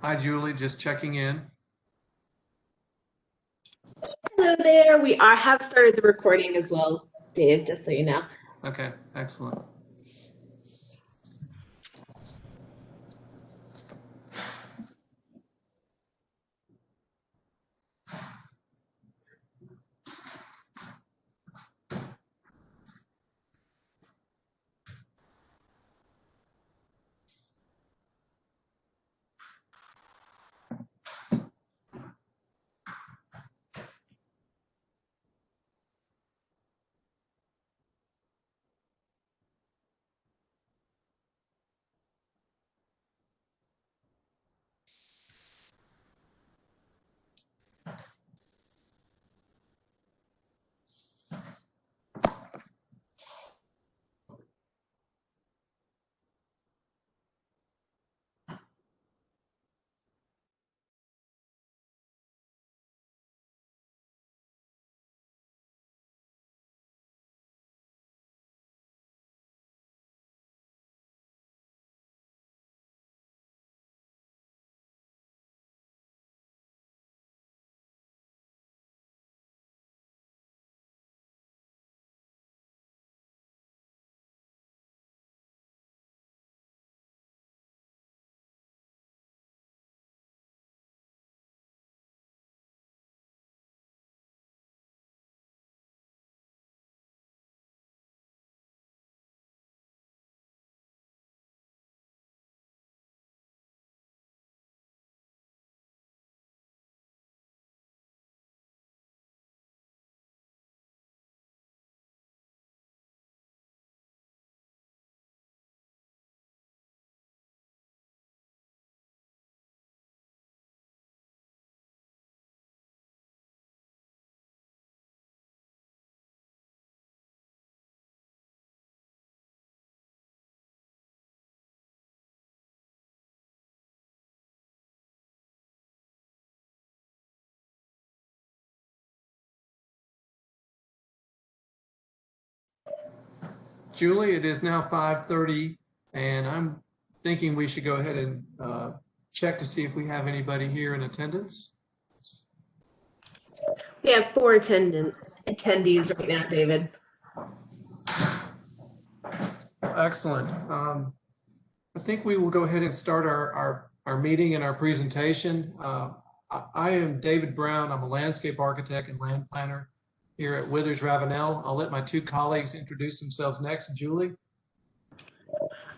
Hi, Julie, just checking in. Hello there. We have started the recording as well, Dave, just so you know. Okay, excellent. Julie, it is now 5:30, and I'm thinking we should go ahead and check to see if we have anybody here in attendance. We have 4 attendees right now, David. Excellent. I think we will go ahead and start our meeting and our presentation. I am David Brown. I'm a landscape architect and land planner here at WithersRavenel. I'll let my 2 colleagues introduce themselves next. Julie.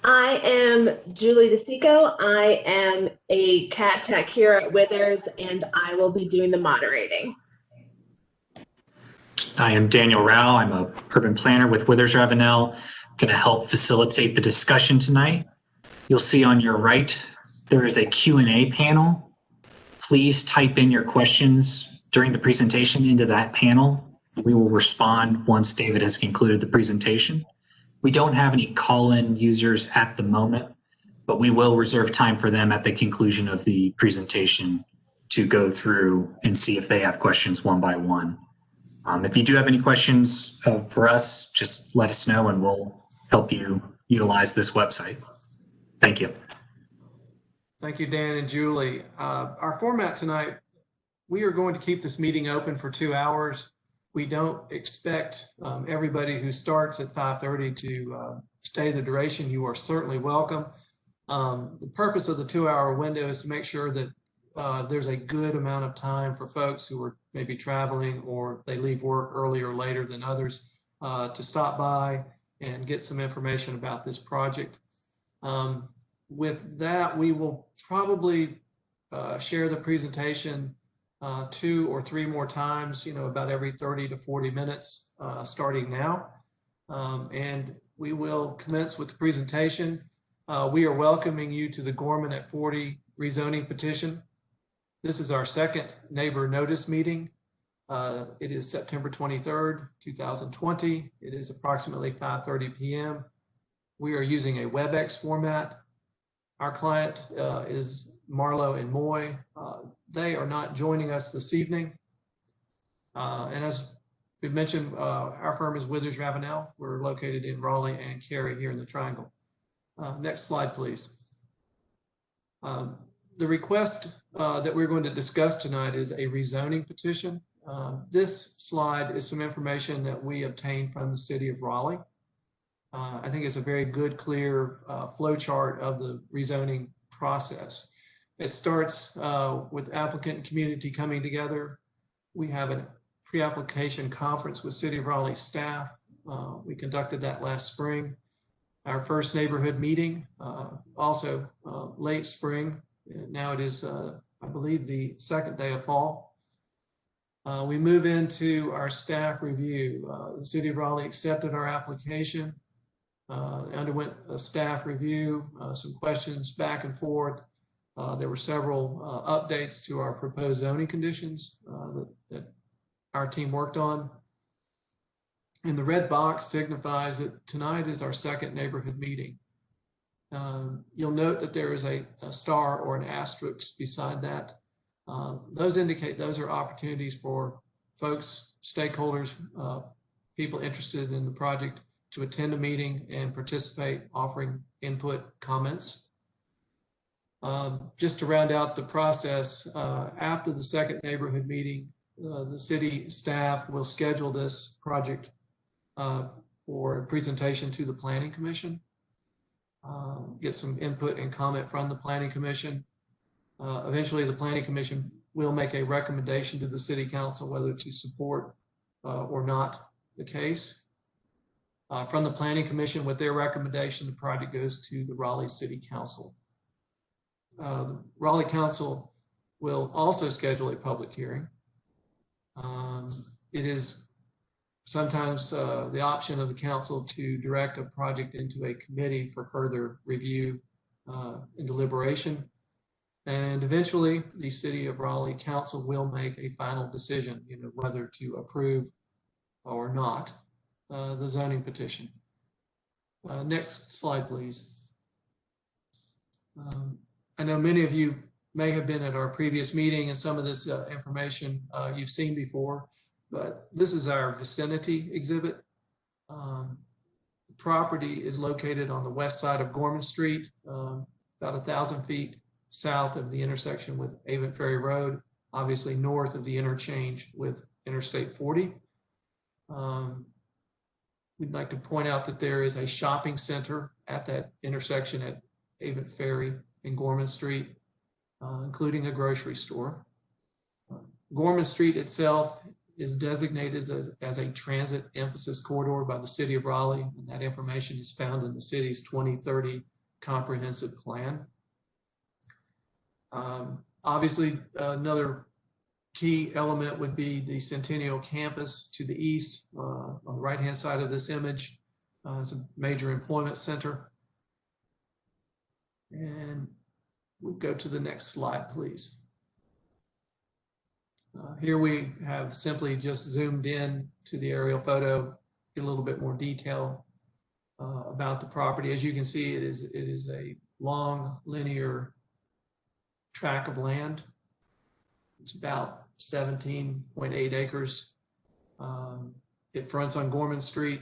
I am Julie DeCicco. I am a cat tech here at Withers, and I will be doing the moderating. I am Daniel Rauh. I'm a urban planner with WithersRavenel. I'm going to help facilitate the discussion tonight. You'll see on your right, there is a Q&A panel. Please type in your questions during the presentation into that panel. We will respond once David has concluded the presentation. We don't have any call-in users at the moment, but we will reserve time for them at the conclusion of the presentation to go through and see if they have questions one by one. If you do have any questions for us, just let us know and we'll help you utilize this website. Thank you. Thank you, Dan and Julie. Our format tonight, we are going to keep this meeting open for 2 hours. We don't expect everybody who starts at 5:30 to stay the duration. You are certainly welcome. The purpose of the 2-hour window is to make sure that there's a good amount of time for folks who are maybe traveling or they leave work earlier or later than others to stop by and get some information about this project. With that, we will probably share the presentation 2 or 3 more times, about every 30 to 40 minutes starting now. And we will commence with the presentation. We are welcoming you to the Gorman at 40 rezoning petition. This is our second neighbor notice meeting. It is September 23rd, 2020. It is approximately 5:30 p.m. We are using a WebEx format. Our client is Marlowe and Moy. They are not joining us this evening. And as we mentioned, our firm is WithersRavenel. We're located in Raleigh and Cary here in the Triangle. Next slide, please. The request that we're going to discuss tonight is a rezoning petition. This slide is some information that we obtained from the city of Raleigh. I think it's a very good, clear flow chart of the rezoning process. It starts with applicant and community coming together. We have a pre-application conference with City of Raleigh staff. We conducted that last spring. Our first neighborhood meeting, also late spring. Now it is, I believe, the second day of fall. We move into our staff review. The City of Raleigh accepted our application, underwent a staff review, some questions back and forth. There were several updates to our proposed zoning conditions that our team worked on. And the red box signifies that tonight is our second neighborhood meeting. You'll note that there is a star or an asterisk beside that. Those indicate those are opportunities for folks, stakeholders, people interested in the project to attend a meeting and participate, offering input, comments. Just to round out the process, after the second neighborhood meeting, the city staff will schedule this project for a presentation to the Planning Commission, get some input and comment from the Planning Commission. Eventually, the Planning Commission will make a recommendation to the City Council whether to support or not the case. From the Planning Commission, with their recommendation, the project goes to the Raleigh City Council. The Raleigh Council will also schedule a public hearing. It is sometimes the option of the council to direct a project into a committee for further review and deliberation. And eventually, the City of Raleigh Council will make a final decision, whether to approve or not the zoning petition. Next slide, please. I know many of you may have been at our previous meeting, and some of this information you've seen before, but this is our vicinity exhibit. The property is located on the west side of Gorman Street, about 1,000 feet south of the intersection with Avon Ferry Road, obviously north of the interchange with Interstate 40. We'd like to point out that there is a shopping center at that intersection at Avon Ferry and Gorman Street, including a grocery store. Gorman Street itself is designated as a transit emphasis corridor by the City of Raleigh, and that information is found in the city's 2030 comprehensive plan. Obviously, another key element would be the Centennial Campus to the east, on the right-hand side of this image. It's a major employment center. And we'll go to the next slide, please. Here we have simply just zoomed in to the aerial photo, get a little bit more detail about the property. As you can see, it is a long linear tract of land. It's about 17.8 acres. It fronts on Gorman Street.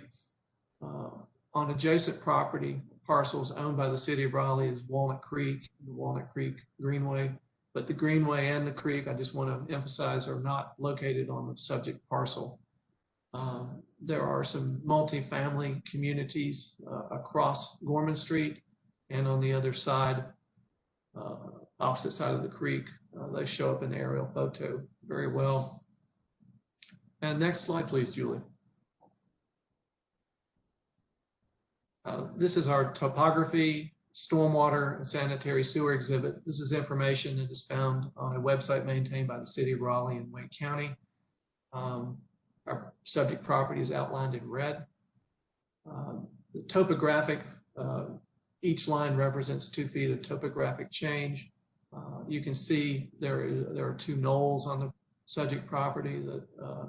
On adjacent property, parcels owned by the City of Raleigh is Walnut Creek, the Walnut Creek Greenway. But the Greenway and the creek, I just want to emphasize, are not located on the subject parcel. There are some multi-family communities across Gorman Street, and on the other side, opposite side of the creek. They show up in the aerial photo very well. And next slide, please, Julie. This is our topography, stormwater, and sanitary sewer exhibit. This is information that is found on a website maintained by the City of Raleigh and Wake County. Our subject property is outlined in red. The topographic, each line represents 2 feet of topographic change. You can see there are 2 knolls on the subject property that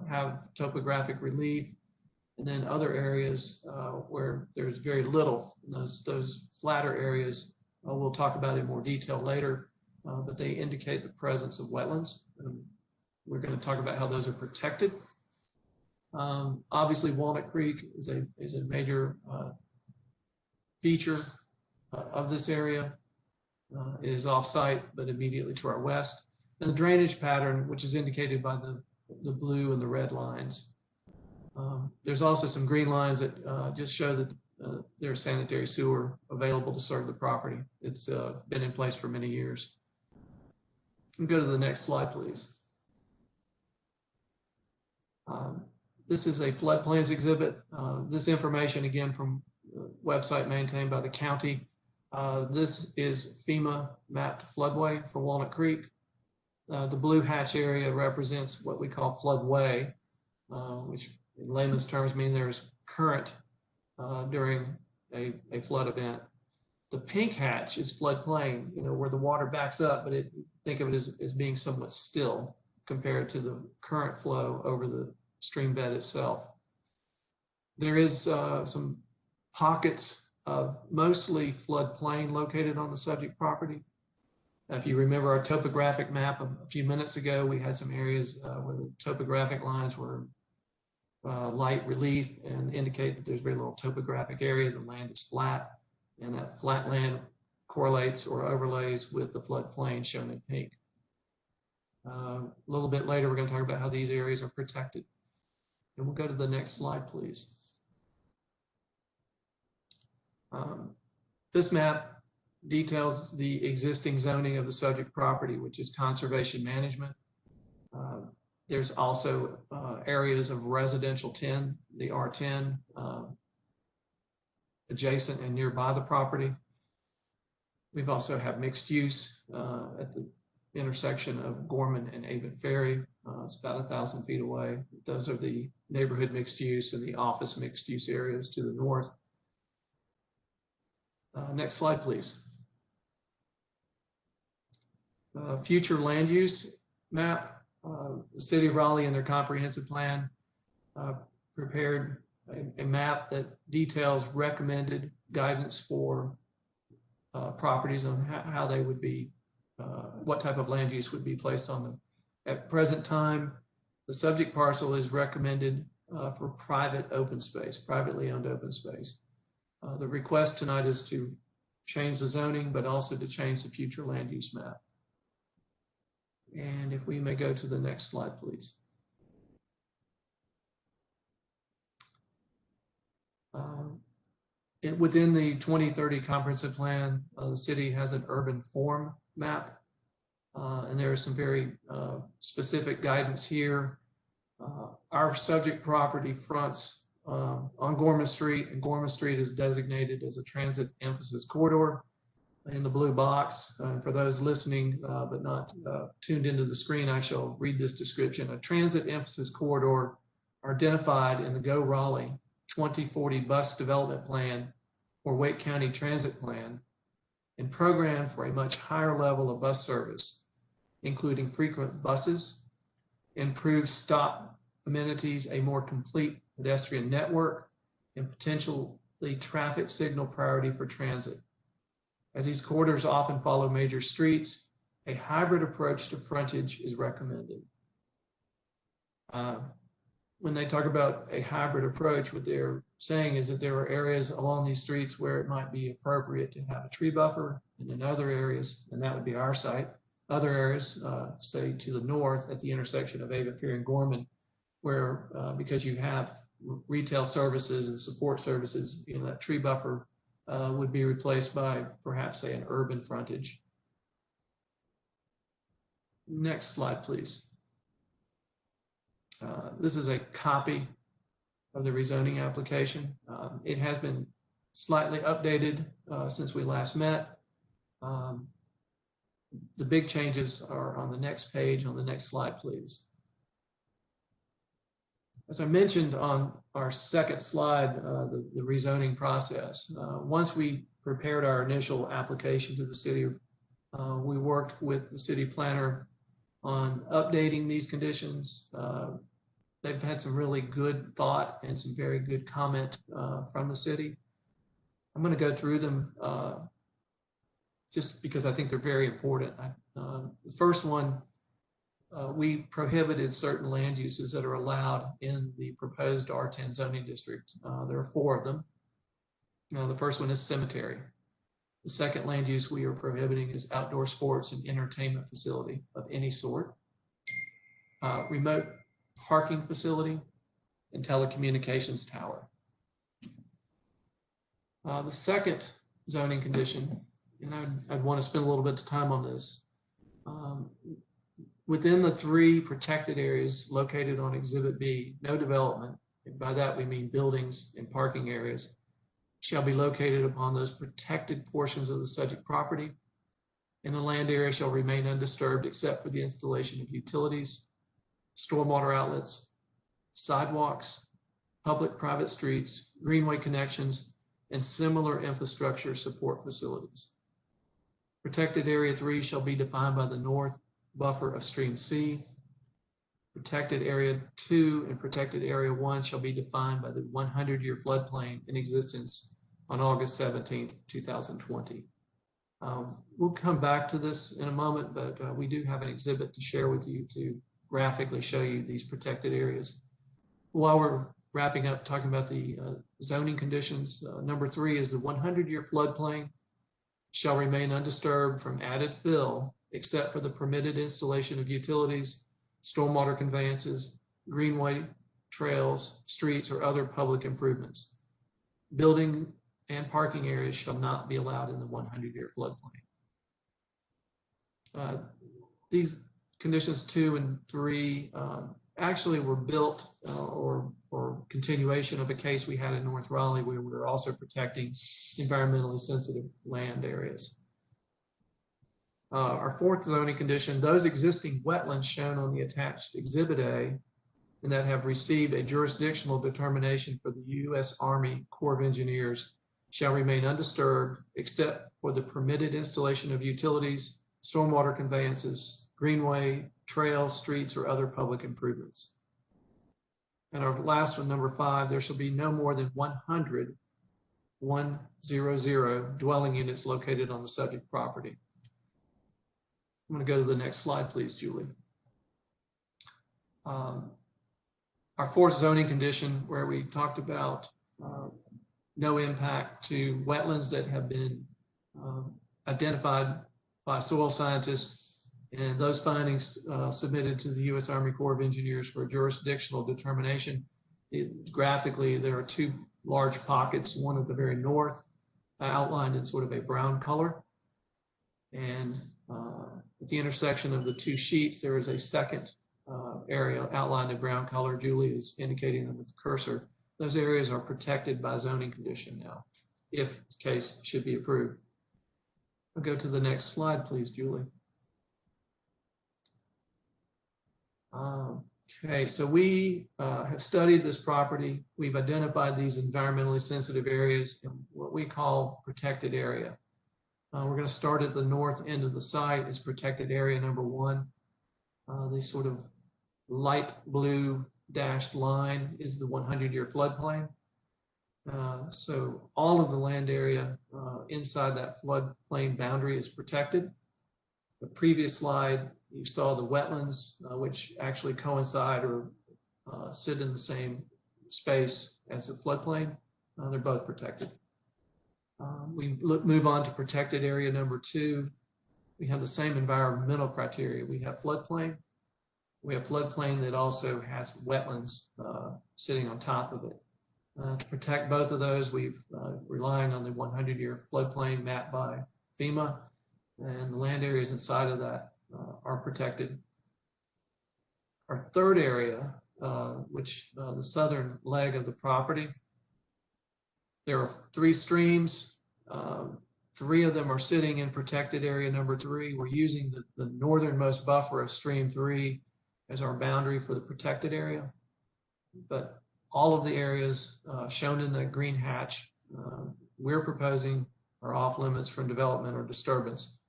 have topographic relief, and then other areas where there's very little. Those flatter areas we'll talk about in more detail later, but they indicate the presence of wetlands. We're going to talk about how those are protected. Obviously, Walnut Creek is a major feature of this area. It is off-site, but immediately to our west. And the drainage pattern, which is indicated by the blue and the red lines. There's also some green lines that just show that there's sanitary sewer available to serve the property. It's been in place for many years. Go to the next slide, please. This is a floodplains exhibit. This information, again, from the website maintained by the county. This is FEMA mapped floodway for Walnut Creek. The blue hatch area represents what we call floodway, which in layman's terms mean there's current during a flood event. The pink hatch is floodplain, where the water backs up, but think of it as being somewhat still compared to the current flow over the stream bed itself. There is some pockets of mostly floodplain located on the subject property. If you remember our topographic map a few minutes ago, we had some areas where the topographic lines were light relief and indicate that there's very little topographic area. The land is flat, and that flat land correlates or overlays with the floodplain shown in pink. A little bit later, we're going to talk about how these areas are protected. And we'll go to the next slide, please. This map details the existing zoning of the subject property, which is conservation management. There's also areas of residential 10, the R10, adjacent and nearby the property. We've also have mixed use at the intersection of Gorman and Avon Ferry. It's about 1,000 feet away. Those are the neighborhood mixed use and the office mixed use areas to the north. Next slide, please. Future land use map. The city of Raleigh in their comprehensive plan prepared a map that details recommended guidance for properties on how they would be, what type of land use would be placed on them. At present time, the subject parcel is recommended for private open space, privately owned open space. The request tonight is to change the zoning, but also to change the future land use map. And if we may go to the next slide, please. Within the 2030 comprehensive plan, the city has an urban form map, and there is some very specific guidance here. Our subject property fronts on Gorman Street, and Gorman Street is designated as a transit emphasis corridor in the blue box. For those listening but not tuned into the screen, I shall read this description. A transit emphasis corridor are identified in the Go Raleigh 2040 bus development plan or Wake County transit plan and programmed for a much higher level of bus service, including frequent buses, improved stop amenities, a more complete pedestrian network, and potentially traffic signal priority for transit. As these corridors often follow major streets, a hybrid approach to frontage is recommended. When they talk about a hybrid approach, what they're saying is that there are areas along these streets where it might be appropriate to have a tree buffer, and in other areas, and that would be our site, other areas, say to the north at the intersection of Avon Ferry and Gorman, where because you have retail services and support services, that tree buffer would be replaced by perhaps, say, an urban frontage. Next slide, please. This is a copy of the rezoning application. It has been slightly updated since we last met. The big changes are on the next page, on the next slide, please. As I mentioned on our second slide, the rezoning process, once we prepared our initial application to the city, we worked with the city planner on updating these conditions. They've had some really good thought and some very good comment from the city. I'm going to go through them just because I think they're very important. The first one, we prohibited certain land uses that are allowed in the proposed R10 zoning district. There are 4 of them. The first one is cemetery. The second land use we are prohibiting is outdoor sports and entertainment facility of any sort, remote parking facility, and telecommunications tower. The second zoning condition, and I'd want to spend a little bit of time on this. Within the 3 protected areas located on Exhibit B, no development, and by that we mean buildings and parking areas, shall be located upon those protected portions of the subject property, and the land area shall remain undisturbed except for the installation of utilities, stormwater outlets, sidewalks, public-private streets, greenway connections, and similar infrastructure support facilities. Protected Area 3 shall be defined by the north buffer of Stream C. Protected Area 2 and Protected Area 1 shall be defined by the 100-year floodplain in existence on August 17th, 2020. We'll come back to this in a moment, but we do have an exhibit to share with you to graphically show you these protected areas. While we're wrapping up talking about the zoning conditions, number 3 is the 100-year floodplain shall remain undisturbed from added fill except for the permitted installation of utilities, stormwater conveyances, greenway, trails, streets, or other public improvements. Building and parking areas shall not be allowed in the 100-year floodplain. These conditions 2 and 3 actually were built or continuation of a case we had in North Raleigh where we were also protecting environmentally sensitive land areas. Our 4th zoning condition, those existing wetlands shown on the attached Exhibit A and that have received a jurisdictional determination for the U.S. Army Corps of Engineers shall remain undisturbed except for the permitted installation of utilities, stormwater conveyances, greenway, trails, streets, or other public improvements. And our last one, number 5, there shall be no more than 100 dwelling units located on the subject property. I'm going to go to the next slide, please, Julie. Our 4th zoning condition, where we talked about no impact to wetlands that have been identified by soil scientists, and those findings submitted to the U.S. Army Corps of Engineers for a jurisdictional determination. Graphically, there are 2 large pockets, one at the very north, outlined in sort of a brown color. And at the intersection of the 2 sheets, there is a second area outlined in brown color. Julie is indicating them with the cursor. Those areas are protected by zoning condition now, if the case should be approved. I'll go to the next slide, please, Julie. Okay, so we have studied this property. We've identified these environmentally sensitive areas in what we call protected area. We're going to start at the north end of the site is protected area number 1. The sort of light blue dashed line is the 100-year floodplain. So all of the land area inside that floodplain boundary is protected. The previous slide, you saw the wetlands, which actually coincide or sit in the same space as the floodplain. They're both protected. We move on to protected area number 2. We have the same environmental criteria. We have floodplain. We have floodplain that also has wetlands sitting on top of it. To protect both of those, we've relying on the 100-year floodplain mapped by FEMA, and the land areas inside of that are protected. Our 3rd area, which the southern leg of the property, there are 3 streams. 3 of them are sitting in protected area number 3. We're using the northernmost buffer of stream 3 as our boundary for the protected area. But all of the areas shown in the green hatch, we're proposing are off limits from development or disturbance,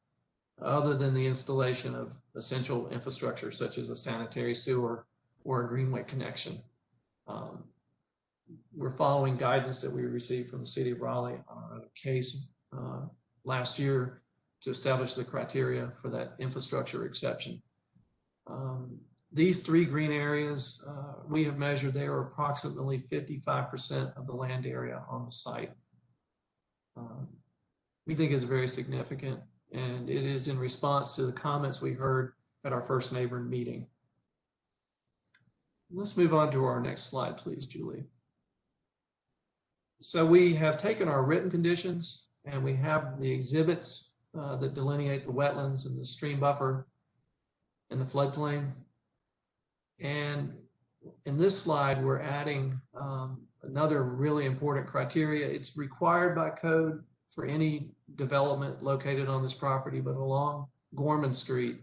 other than the installation of essential infrastructure such as a sanitary sewer or a greenway connection. We're following guidance that we received from the city of Raleigh on a case last year to establish the criteria for that infrastructure exception. These 3 green areas, we have measured, they are approximately 55% of the land area on the site. we think is very significant, and it is in response to the comments we heard at our first neighbor meeting. Let's move on to our next slide, please, Julie. So we have taken our written conditions and we have the exhibits that delineate the wetlands and the stream buffer and the floodplain. And in this slide, we're adding another really important criteria. It's required by code for any development located on this property, but along Gorman Street,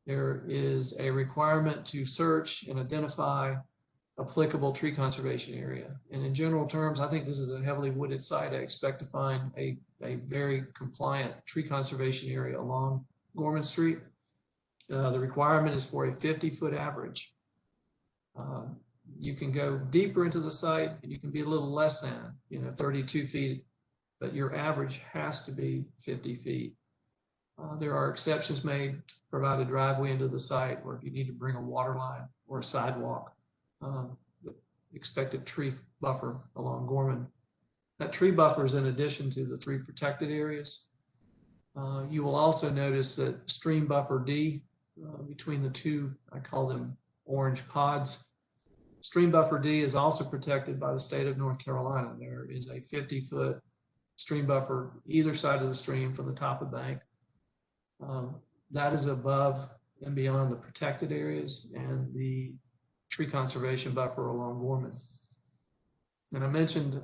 there is a requirement to search and identify applicable tree conservation area. And in general terms, I think this is a heavily wooded site. I expect to find a very compliant tree conservation area along Gorman Street. The requirement is for a 50-foot average. You can go deeper into the site and you can be a little less than, 32 feet, but your average has to be 50 feet. There are exceptions made to provide a driveway into the site, or if you need to bring a water line or a sidewalk, the expected tree buffer along Gorman. That tree buffer is in addition to the 3 protected areas. You will also notice that stream buffer D, between the 2, I call them orange pods. Stream buffer D is also protected by the state of North Carolina. There is a 50-foot stream buffer either side of the stream from the top of the bank. That is above and beyond the protected areas and the tree conservation buffer along Gorman. And I mentioned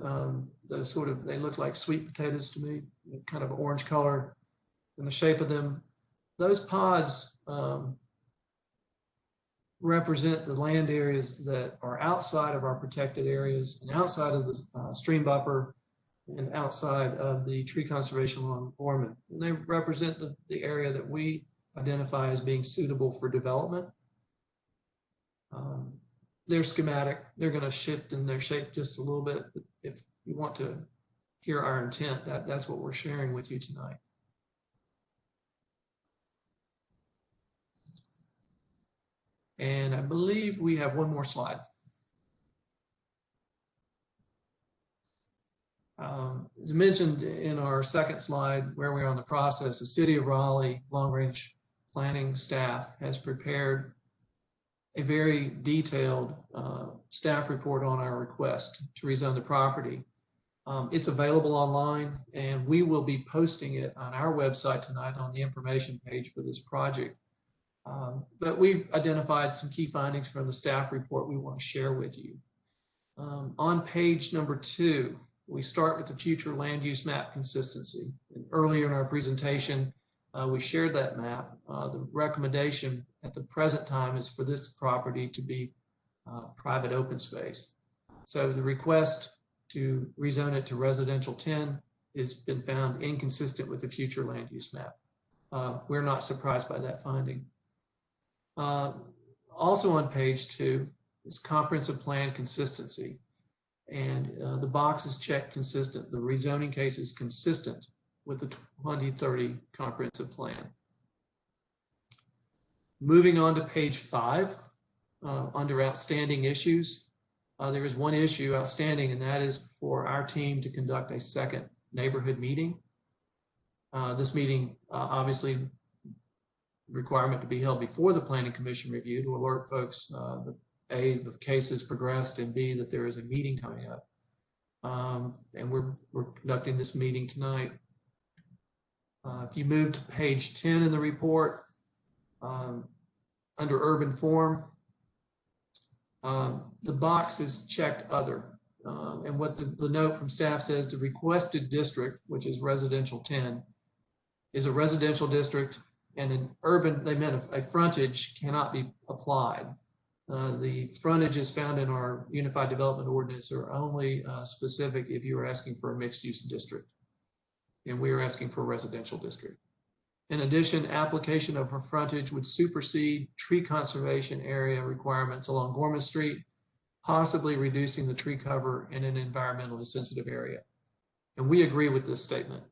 those they look like sweet potatoes to me, kind of orange color and the shape of them. Those pods represent the land areas that are outside of our protected areas and outside of the stream buffer and outside of the tree conservation along Gorman. And they represent the area that we identify as being suitable for development. They're schematic. They're going to shift in their shape just a little bit. If you want to hear our intent, that's what we're sharing with you tonight. And I believe we have one more slide. As mentioned in our second slide, where we are on the process, the City of Raleigh long-range planning staff has prepared a very detailed staff report on our request to rezone the property. It's available online, and we will be posting it on our website tonight on the information page for this project. But we've identified some key findings from the staff report we want to share with you. On page number 2, we start with the future land use map consistency. And earlier in our presentation, we shared that map. The recommendation at the present time is for this property to be private open space. So the request to rezone it to residential 10 has been found inconsistent with the future land use map. We're not surprised by that finding. Also on page 2 is comprehensive plan consistency. And the box is checked consistent. The rezoning case is consistent with the 2030 comprehensive plan. Moving on to page 5, under outstanding issues, there is one issue outstanding, and that is for our team to conduct a second neighborhood meeting. This meeting, obviously, requirement to be held before the Planning Commission review to alert folks that A, the case has progressed, and B, that there is a meeting coming up. And we're conducting this meeting tonight. If you move to page 10 in the report, under urban form, the box is checked other. And what the note from staff says, the requested district, which is residential 10, is a residential district, and in urban, they meant a frontage cannot be applied. The frontages found in our Unified Development Ordinance are only specific if you are asking for a mixed-use district, and we are asking for a residential district. In addition, application of a frontage would supersede tree conservation area requirements along Gorman Street, possibly reducing the tree cover in an environmentally sensitive area. And we agree with this statement.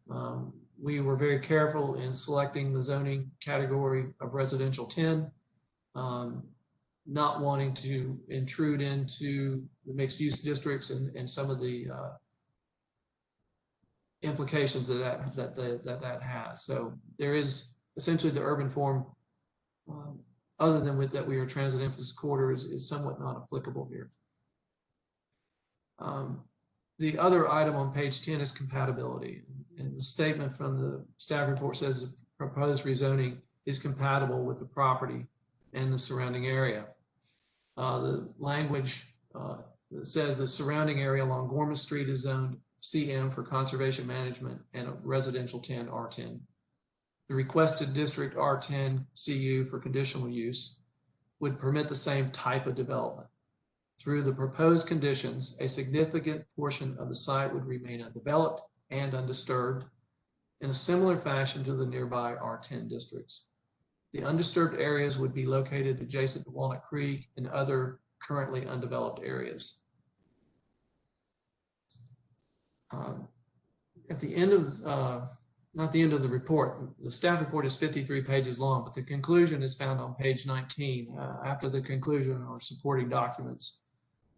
We were very careful in selecting the zoning category of residential 10, not wanting to intrude into the mixed use districts and some of the implications that has. So there is essentially the urban form, other than with that we are transit emphasis corridor, is somewhat not applicable here. The other item on page 10 is compatibility. And the statement from the staff report says the proposed rezoning is compatible with the property and the surrounding area. The language that says the surrounding area along Gorman Street is zoned CM for conservation management and a residential 10 R10. The requested district R10 CU for conditional use would permit the same type of development. Through the proposed conditions, a significant portion of the site would remain undeveloped and undisturbed in a similar fashion to the nearby R10 districts. The undisturbed areas would be located adjacent to Walnut Creek and other currently undeveloped areas. At the end of, not the end of the report, the staff report is 53 pages long, but the conclusion is found on page 19. After the conclusion are supporting documents.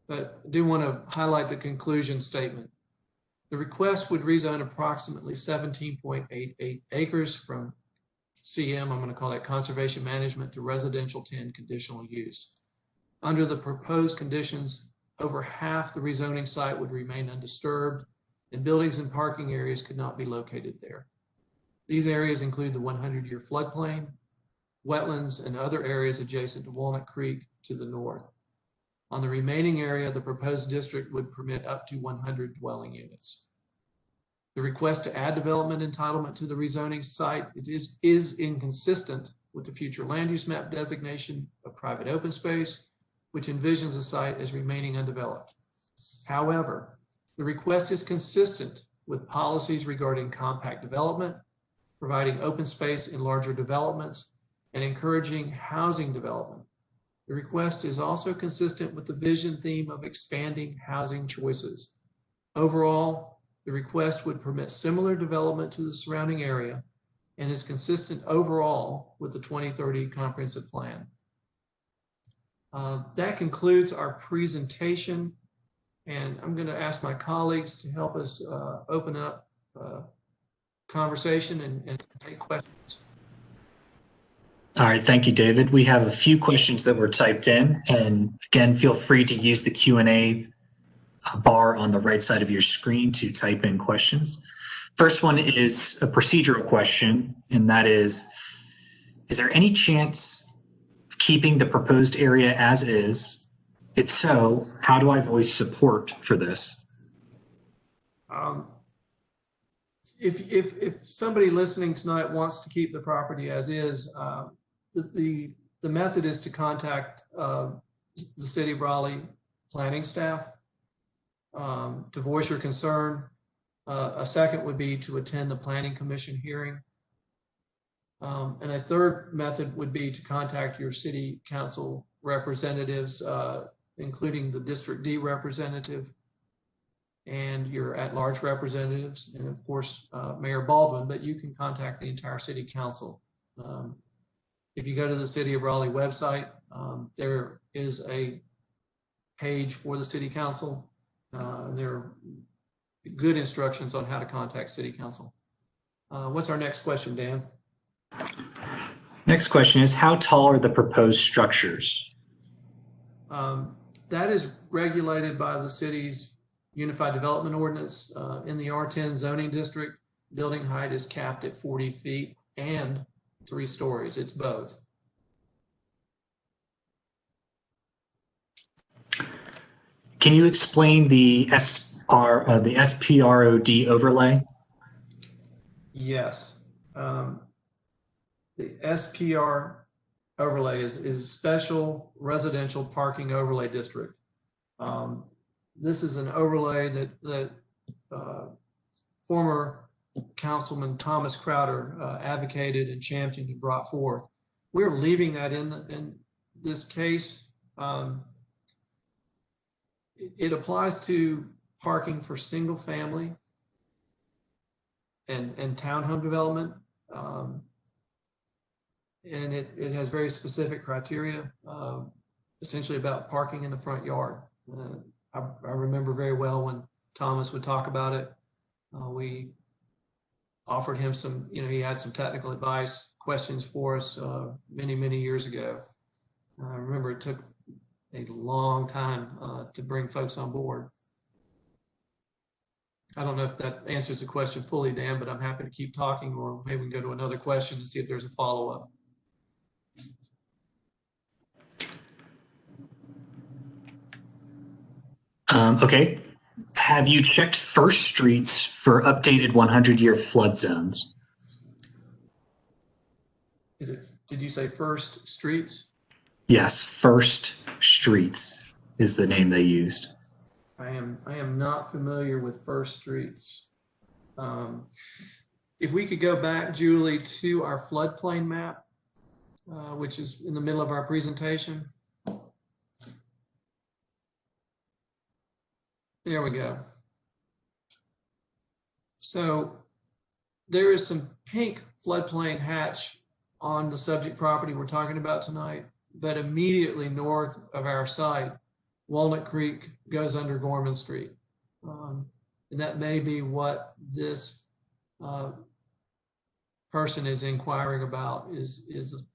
But I do want to highlight the conclusion statement. The request would rezone approximately 17.88 acres from CM, I'm going to call that conservation management, to residential 10 conditional use. Under the proposed conditions, over half the rezoning site would remain undisturbed, and buildings and parking areas could not be located there. These areas include the 100-year floodplain, wetlands, and other areas adjacent to Walnut Creek to the north. On the remaining area, the proposed district would permit up to 100 dwelling units. The request to add development entitlement to the rezoning site is inconsistent with the future land use map designation of private open space, which envisions the site as remaining undeveloped. However, the request is consistent with policies regarding compact development, providing open space in larger developments, and encouraging housing development. The request is also consistent with the vision theme of expanding housing choices. Overall, the request would permit similar development to the surrounding area and is consistent overall with the 2030 comprehensive plan. That concludes our presentation, and I'm going to ask my colleagues to help us open up conversation and take questions. All right, thank you, David. We have a few questions that were typed in, and again, feel free to use the Q&A bar on the right side of your screen to type in questions. First one is a procedural question, and that is there any chance of keeping the proposed area as is? If so, how do I voice support for this? If somebody listening tonight wants to keep the property as is, the method is to contact the City of Raleigh planning staff to voice your concern. A second would be to attend the Planning Commission hearing. And a third method would be to contact your city council representatives, including the District D representative and your at-large representatives, and of course, Mayor Baldwin, but you can contact the entire city council. If you go to the City of Raleigh website, there is a page for the city council. There are good instructions on how to contact city council. What's our next question, Dan? Next question is, how tall are the proposed structures? That is regulated by the city's Unified Development Ordinance. In the R10 zoning district, building height is capped at 40 feet and 3 stories. It's both. Can you explain the SPROD overlay? Yes. The SPR overlay is Special Residential Parking Overlay District. This is an overlay that former Councilman Thomas Crowder advocated and championed and brought forth. We're leaving that in this case. It applies to parking for single family and townhome development. And it has very specific criteria, essentially about parking in the front yard. I remember very well when Thomas would talk about it. We offered him some, he had some technical advice, questions for us many, many years ago. I remember it took a long time to bring folks on board. I don't know if that answers the question fully, Dan, but I'm happy to keep talking, or maybe we can go to another question and see if there's a follow-up. Okay. Have you checked First Streets for updated 100-year flood zones? Did you say First Streets? Yes, First Streets is the name they used. I am not familiar with First Streets. If we could go back, Julie, to our floodplain map, which is in the middle of our presentation. There we go. So there is some pink floodplain hatch on the subject property we're talking about tonight, but immediately north of our site, Walnut Creek goes under Gorman Street. And that may be what this person is inquiring about, is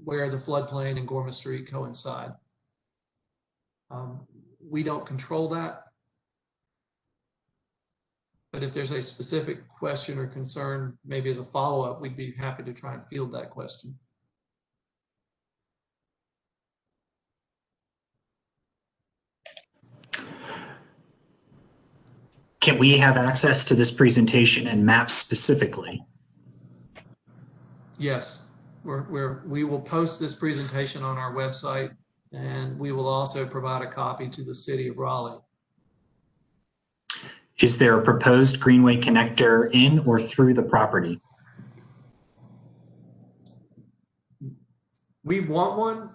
where the floodplain and Gorman Street coincide. We don't control that. But if there's a specific question or concern, maybe as a follow-up, we'd be happy to try and field that question. Can we have access to this presentation and maps specifically? Yes, we will post this presentation on our website, and we will also provide a copy to the city of Raleigh. Is there a proposed greenway connector in or through the property? We want one.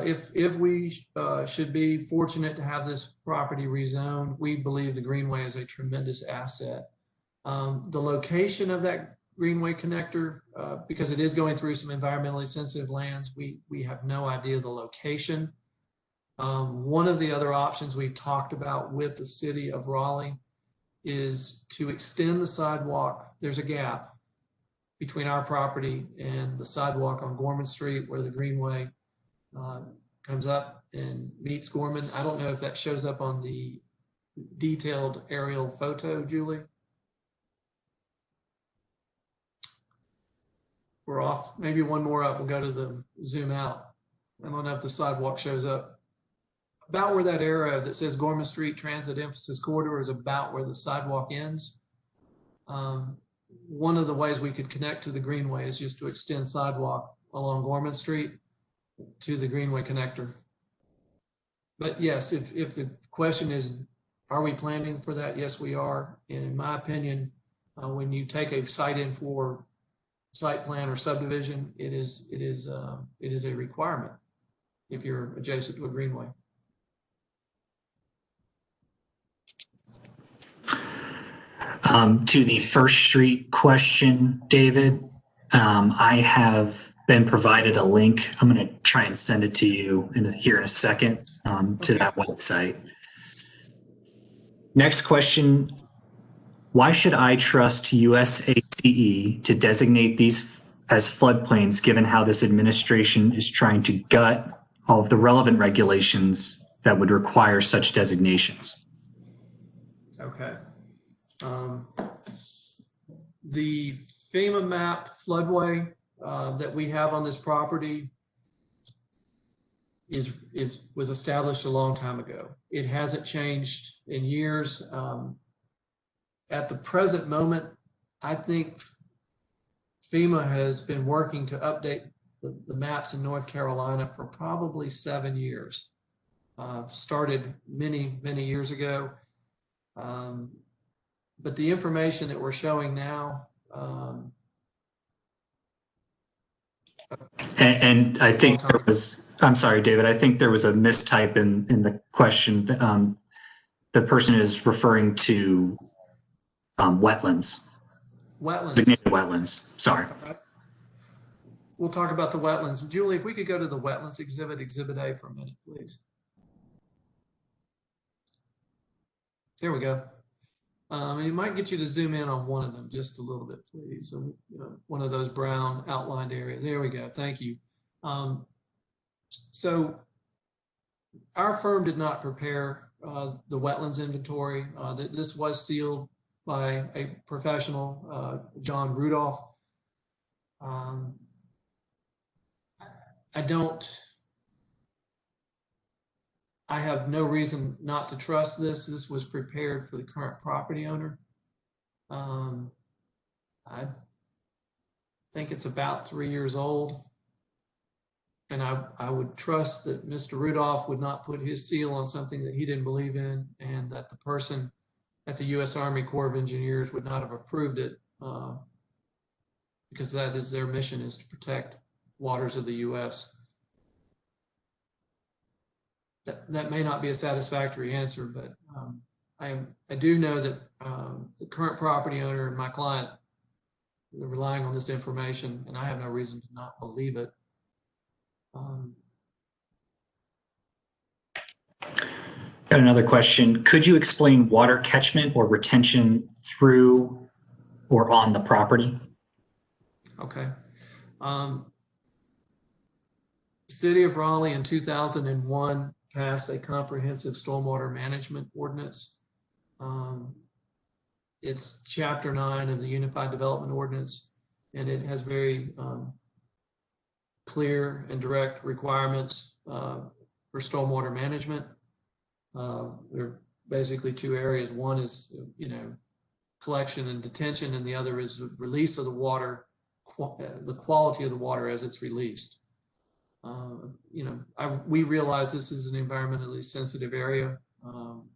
If we should be fortunate to have this property rezoned, we believe the greenway is a tremendous asset. The location of that greenway connector, because it is going through some environmentally sensitive lands, we have no idea the location. One of the other options we've talked about with the city of Raleigh is to extend the sidewalk. There's a gap between our property and the sidewalk on Gorman Street where the greenway comes up and meets Gorman. I don't know if that shows up on the detailed aerial photo, Julie. We're off. Maybe one more up. We'll go to the zoom out. I don't know if the sidewalk shows up. About where that arrow that says Gorman Street Transit Emphasis Corridor is about where the sidewalk ends. One of the ways we could connect to the greenway is just to extend sidewalk along Gorman Street to the greenway connector. But yes, if the question is, are we planning for that? Yes, we are. And in my opinion, when you take a site in for site plan or subdivision, it is a requirement if you're adjacent to a greenway. To the First Street question, David, I have been provided a link. I'm going to try and send it to you here in a second to that website. Next question, why should I trust USACE to designate these as floodplains given how this administration is trying to gut all of the relevant regulations that would require such designations? Okay. The FEMA mapped floodway that we have on this property was established a long time ago. It hasn't changed in years. At the present moment, I think FEMA has been working to update the maps in North Carolina for probably 7 years. Started many, many years ago. But the information that we're showing now, and I think there was, I'm sorry, David, I think there was a mistype in the question. The person is referring to wetlands. Wetlands. Designated wetlands, sorry. We'll talk about the wetlands. Julie, if we could go to the wetlands exhibit, Exhibit A for a minute, please. There we go. And it might get you to zoom in on one of them just a little bit, please. So, one of those brown outlined areas. There we go. Thank you. So our firm did not prepare the wetlands inventory. This was sealed by a professional, John Rudolph. I have no reason not to trust this. This was prepared for the current property owner. I think it's about 3 years old. And I would trust that Mr. Rudolph would not put his seal on something that he didn't believe in, and that the person at the U.S. Army Corps of Engineers would not have approved it, because that is their mission, is to protect waters of the U.S. That may not be a satisfactory answer, but I do know that the current property owner and my client are relying on this information, and I have no reason to not believe it. Got another question. Could you explain water catchment or retention through or on the property? Okay. City of Raleigh in 2001 passed a comprehensive stormwater management ordinance. It's Chapter 9 of the Unified Development Ordinance, and it has very clear and direct requirements for stormwater management. There are basically two areas. One is, collection and detention, and the other is release of the water, the quality of the water as it's released. We realize this is an environmentally sensitive area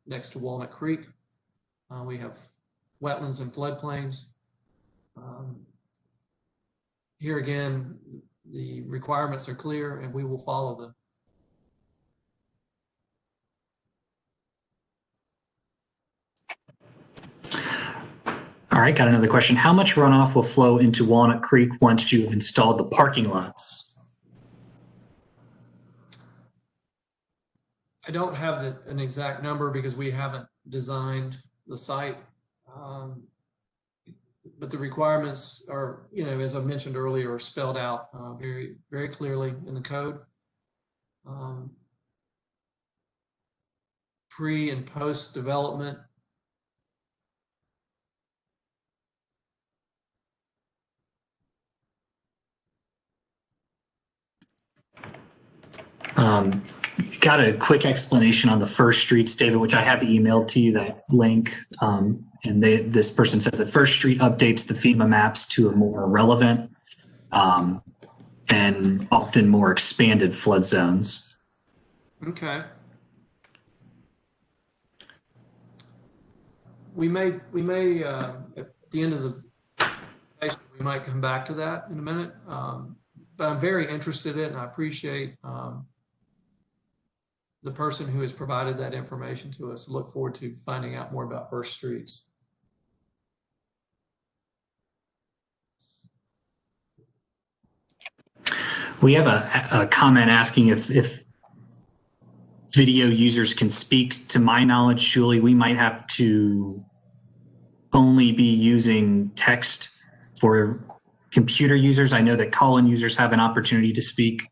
next to Walnut Creek. We have wetlands and floodplains. Here again, the requirements are clear, and we will follow them. All right, got another question. How much runoff will flow into Walnut Creek once you've installed the parking lots? I don't have an exact number because we haven't designed the site. But the requirements are, as I mentioned earlier, are spelled out very, very clearly in the code. Pre and post development. Got a quick explanation on the first streets, David, which I have emailed to you, that link. And this person says that First Street updates the FEMA maps to a more relevant and often more expanded flood zones. Okay. We may at the end of the presentation, we might come back to that in a minute. But I'm very interested in it, and I appreciate the person who has provided that information to us. Look forward to finding out more about First Streets. We have a comment asking if video users can speak. To my knowledge, Julie, we might have to only be using text for computer users. I know that call-in users have an opportunity to speak.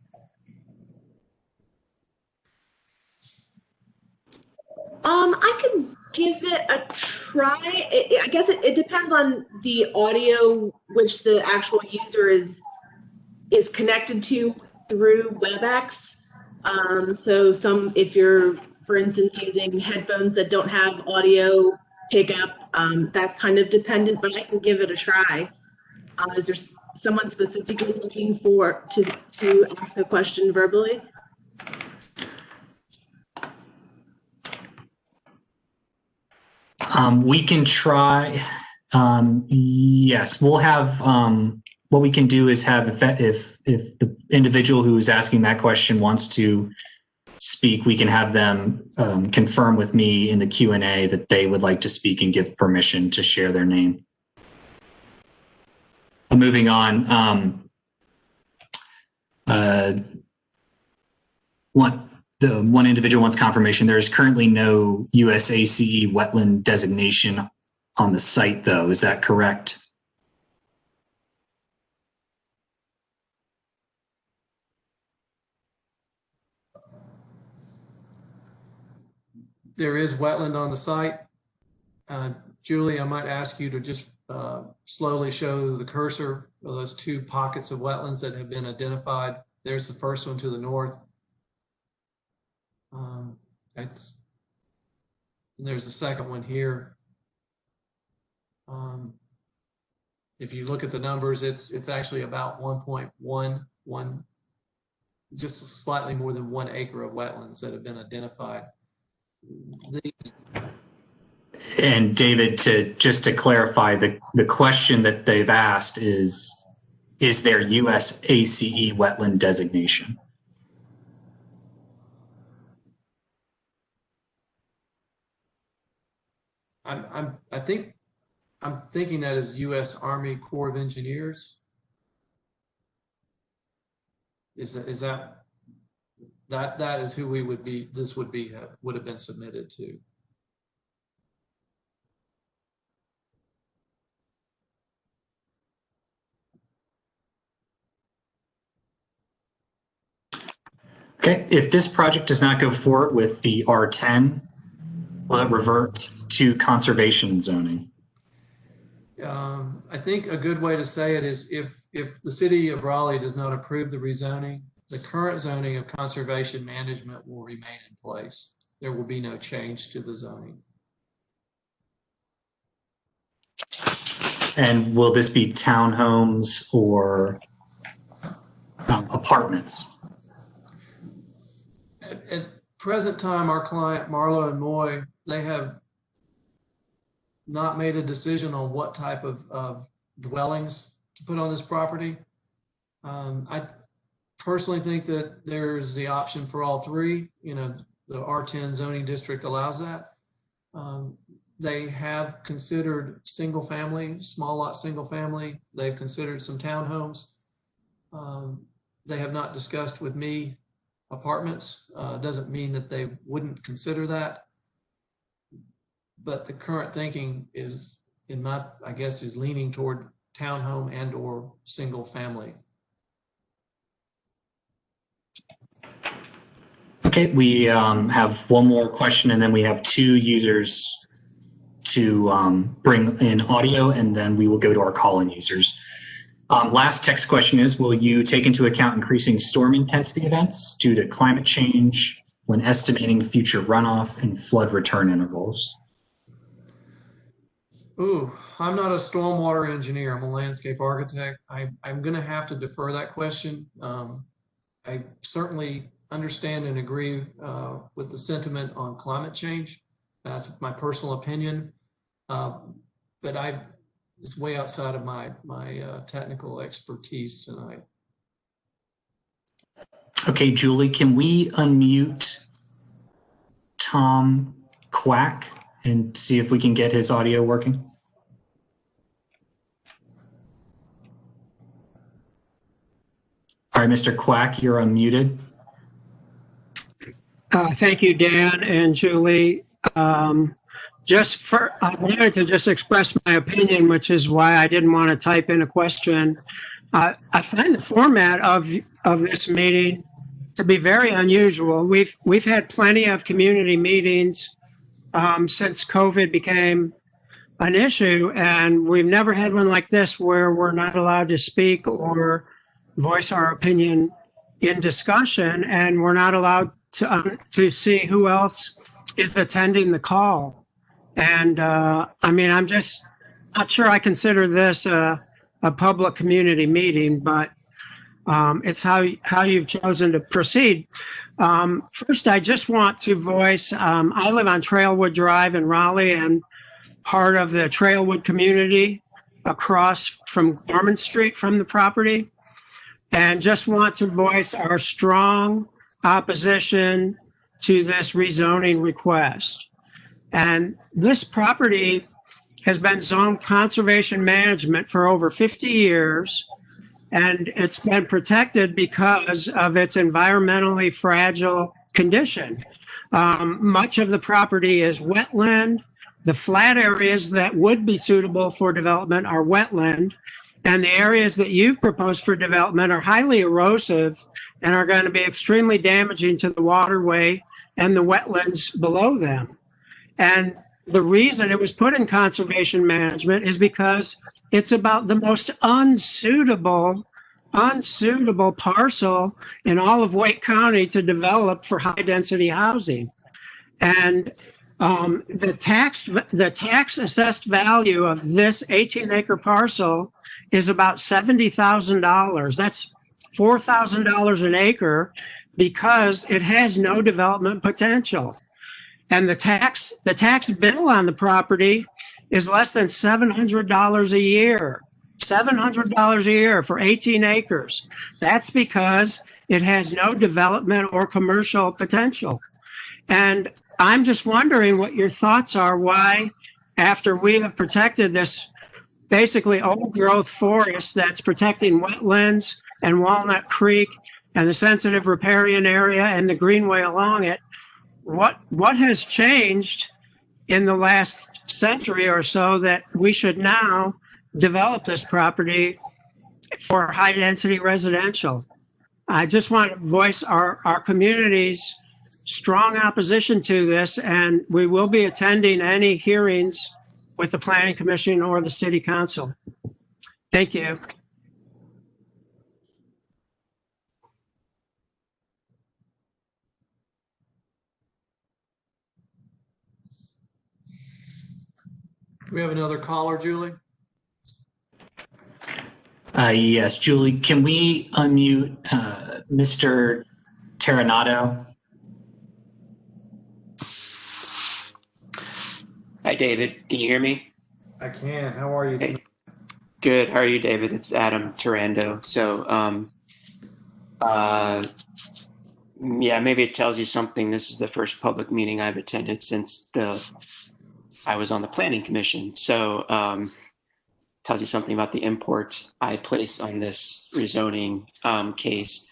I could give it a try. I guess it depends on the audio which the actual user is connected to through WebEx. So if you're, for instance, using headphones that don't have audio pickup, that's kind of dependent, but I can give it a try. Is there someone specifically looking to ask a question verbally? We can try. Yes, we'll have. What we can do is have, if the individual who is asking that question wants to speak, we can have them confirm with me in the Q&A that they would like to speak and give permission to share their name. Moving on. One individual wants confirmation. There is currently no USACE wetland designation on the site, though. Is that correct? There is wetland on the site. Julie, I might ask you to just slowly show the cursor of those two pockets of wetlands that have been identified. There's the first one to the north. And there's the second one here. If you look at the numbers, it's actually about 1.11, just slightly more than 1 acre of wetlands that have been identified. And David, just to clarify, the question that they've asked is there U.S. ACE wetland designation? I'm thinking that is U.S. Army Corps of Engineers. Is that is who we would be? This would have been submitted to. Okay, if this project does not go forward with the R10, will it revert to conservation zoning? I think a good way to say it is if the city of Raleigh does not approve the rezoning, the current zoning of conservation management will remain in place. There will be no change to the zoning. And will this be townhomes or apartments? At present time, our client, Marlowe and Moy, they have not made a decision on what type of dwellings to put on this property. I personally think that there's the option for all three. You know, the R10 zoning district allows that. They have considered single family, small lot single family. They've considered some townhomes. They have not discussed with me apartments. Doesn't mean that they wouldn't consider that. But the current thinking is, I guess, is leaning toward townhome and or single family. Okay, we have one more question, and then we have 2 users to bring in audio, and then we will go to our call-in users. Last text question is, will you take into account increasing storm intensity events due to climate change when estimating future runoff and flood return intervals? Ooh, I'm not a stormwater engineer. I'm a landscape architect. I'm going to have to defer that question. I certainly understand and agree with the sentiment on climate change. That's my personal opinion. But it's way outside of my technical expertise tonight. Okay, Julie, can we unmute Tom Quack and see if we can get his audio working? All right, Mr. Quack, you're unmuted. Thank you, Dan and Julie. I wanted to just express my opinion, which is why I didn't want to type in a question. I find the format of this meeting to be very unusual. We've had plenty of community meetings since COVID became an issue, and we've never had one like this where we're not allowed to speak or voice our opinion in discussion, and we're not allowed to see who else is attending the call. And I mean, I'm just not sure I consider this a public community meeting, but it's how you've chosen to proceed. First, I just want to voice, I live on Trailwood Drive in Raleigh and part of the Trailwood community across from Gorman Street from the property, and just want to voice our strong opposition to this rezoning request. And this property has been zoned conservation management for over 50 years, and it's been protected because of its environmentally fragile condition. Much of the property is wetland. The flat areas that would be suitable for development are wetland, and the areas that you've proposed for development are highly erosive and are going to be extremely damaging to the waterway and the wetlands below them. And the reason it was put in conservation management is because it's about the most unsuitable parcel in all of Wake County to develop for high density housing. And the tax assessed value of this 18-acre parcel is about $70,000. That's $4,000 an acre because it has no development potential. And the tax bill on the property is less than $700 a year. $700 a year for 18 acres. That's because it has no development or commercial potential. And I'm just wondering what your thoughts are, why, after we have protected this basically old growth forest that's protecting wetlands and Walnut Creek and the sensitive riparian area and the greenway along it, what has changed in the last century or so that we should now develop this property for high density residential? I just want to voice our community's strong opposition to this, and we will be attending any hearings with the Planning Commission or the City Council. Thank you. Do we have another caller, Julie? Yes, Julie, can we unmute Mr. Terranato? Hi, David. Can you hear me? I can. How are you? Hey. Good. How are you, David? It's Adam Tarando. So, yeah, maybe it tells you something. This is the first public meeting I've attended since I was on the Planning Commission. So, tells you something about the import I place on this rezoning case.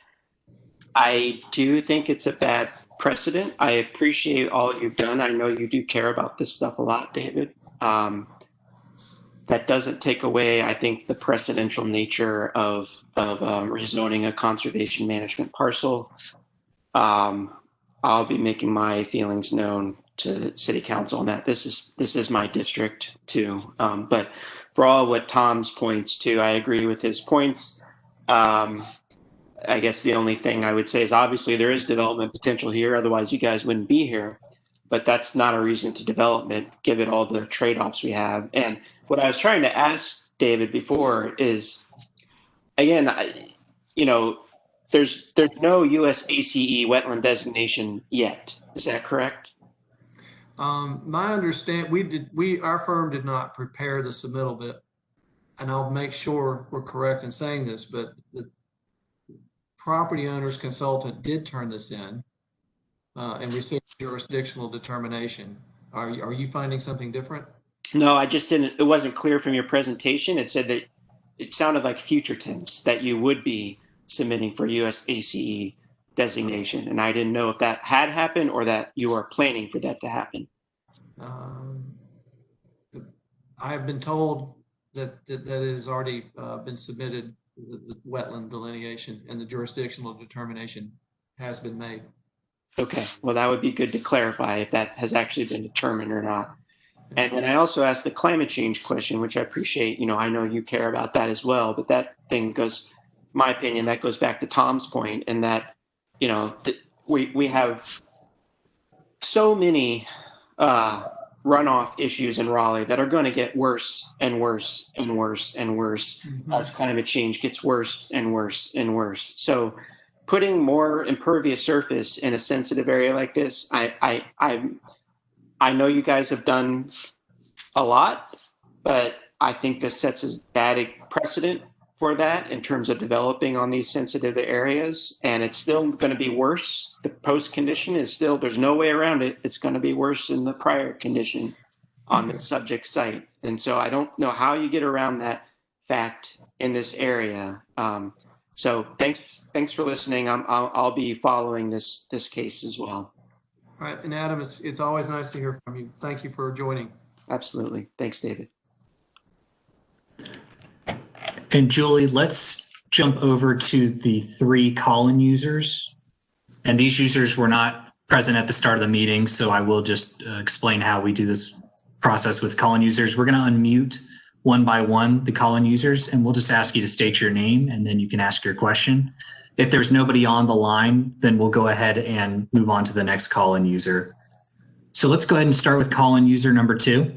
I do think it's a bad precedent. I appreciate all you've done. I know you do care about this stuff a lot, David. That doesn't take away, I think, the precedential nature of rezoning a conservation management parcel. I'll be making my feelings known to City Council on that. This is my district too. But for all what Tom's points to, I agree with his points. I guess the only thing I would say is obviously there is development potential here. Otherwise, you guys wouldn't be here. But that's not a reason to development, given all the trade-offs we have. And what I was trying to ask David before is, again, there's no U.S. ACE wetland designation yet. Is that correct? My understanding, our firm did not prepare the submittal bit, and I'll make sure we're correct in saying this, but the property owner's consultant did turn this in and received jurisdictional determination. Are you finding something different? No, I just didn't. It wasn't clear from your presentation. It said that it sounded like future tense, that you would be submitting for U.S. ACE designation. And I didn't know if that had happened or that you are planning for that to happen. I have been told that it has already been submitted, the wetland delineation, and the jurisdictional determination has been made. Okay, well, that would be good to clarify if that has actually been determined or not. And then I also asked the climate change question, which I appreciate. I know you care about that as well, but that thing goes, my opinion, that goes back to Tom's point, and that, we have so many runoff issues in Raleigh that are going to get worse and worse and worse and worse as climate change gets worse and worse and worse. So putting more impervious surface in a sensitive area like this, I know you guys have done a lot, but I think this sets a bad precedent for that in terms of developing on these sensitive areas. And it's still going to be worse. The post condition is still, there's no way around it. It's going to be worse than the prior condition on the subject site. And so I don't know how you get around that fact in this area. So thanks for listening. I'll be following this case as well. All right, and Adam, it's always nice to hear from you. Thank you for joining. Absolutely. Thanks, David. And Julie, let's jump over to the 3 call-in users. And these users were not present at the start of the meeting, so I will just explain how we do this process with call-in users. We're going to unmute one by one the call-in users, and we'll just ask you to state your name, and then you can ask your question. If there's nobody on the line, then we'll go ahead and move on to the next call-in user. So let's go ahead and start with call-in user number 2.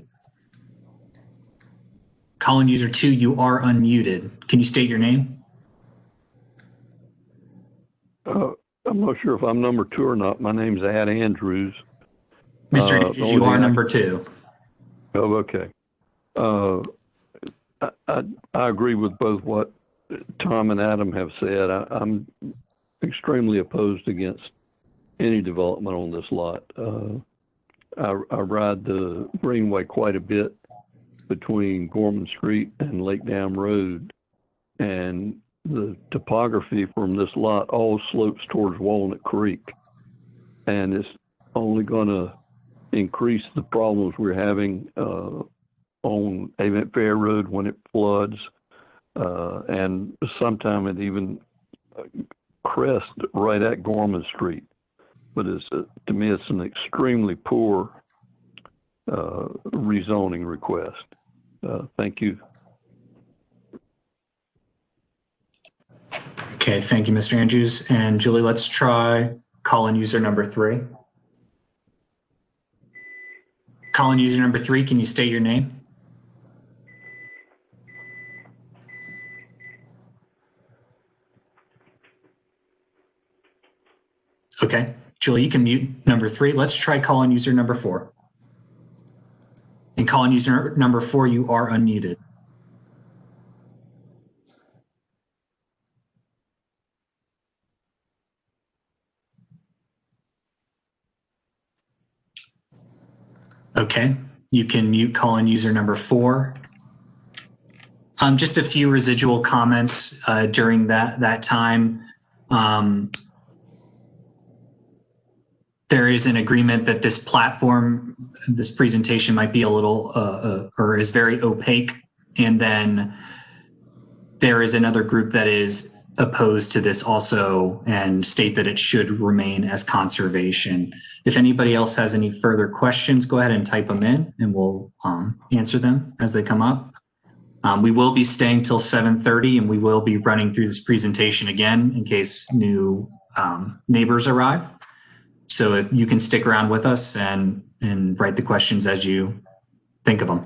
Call-in user 2, you are unmuted. Can you state your name? I'm not sure if I'm number 2 or not. My name's Ad Andrews. Mr. Andrews, you are number 2. Oh, okay. I agree with both what Tom and Adam have said. I'm extremely opposed against any development on this lot. I ride the Greenway quite a bit between Gorman Street and Lake Dam Road, and the topography from this lot all slopes towards Walnut Creek, and it's only going to increase the problems we're having on Avent Fair Road when it floods, and sometime it even crests right at Gorman Street. But to me, it's an extremely poor rezoning request. Thank you. Okay, thank you, Mr. Andrews. And Julie, let's try call-in user number 3. Call-in user number 3, can you state your name? Okay, Julie, you can mute number 3. Let's try call-in user number 4. And call-in user number 4, you are unmuted. Okay, you can mute call-in user number 4. Just a few residual comments during that time. There is an agreement that this platform, this presentation might be a little, or is very opaque. And then there is another group that is opposed to this also and state that it should remain as conservation. If anybody else has any further questions, go ahead and type them in and we'll answer them as they come up. We will be staying till 7:30 and we will be running through this presentation again in case new neighbors arrive. So if you can stick around with us and write the questions as you think of them.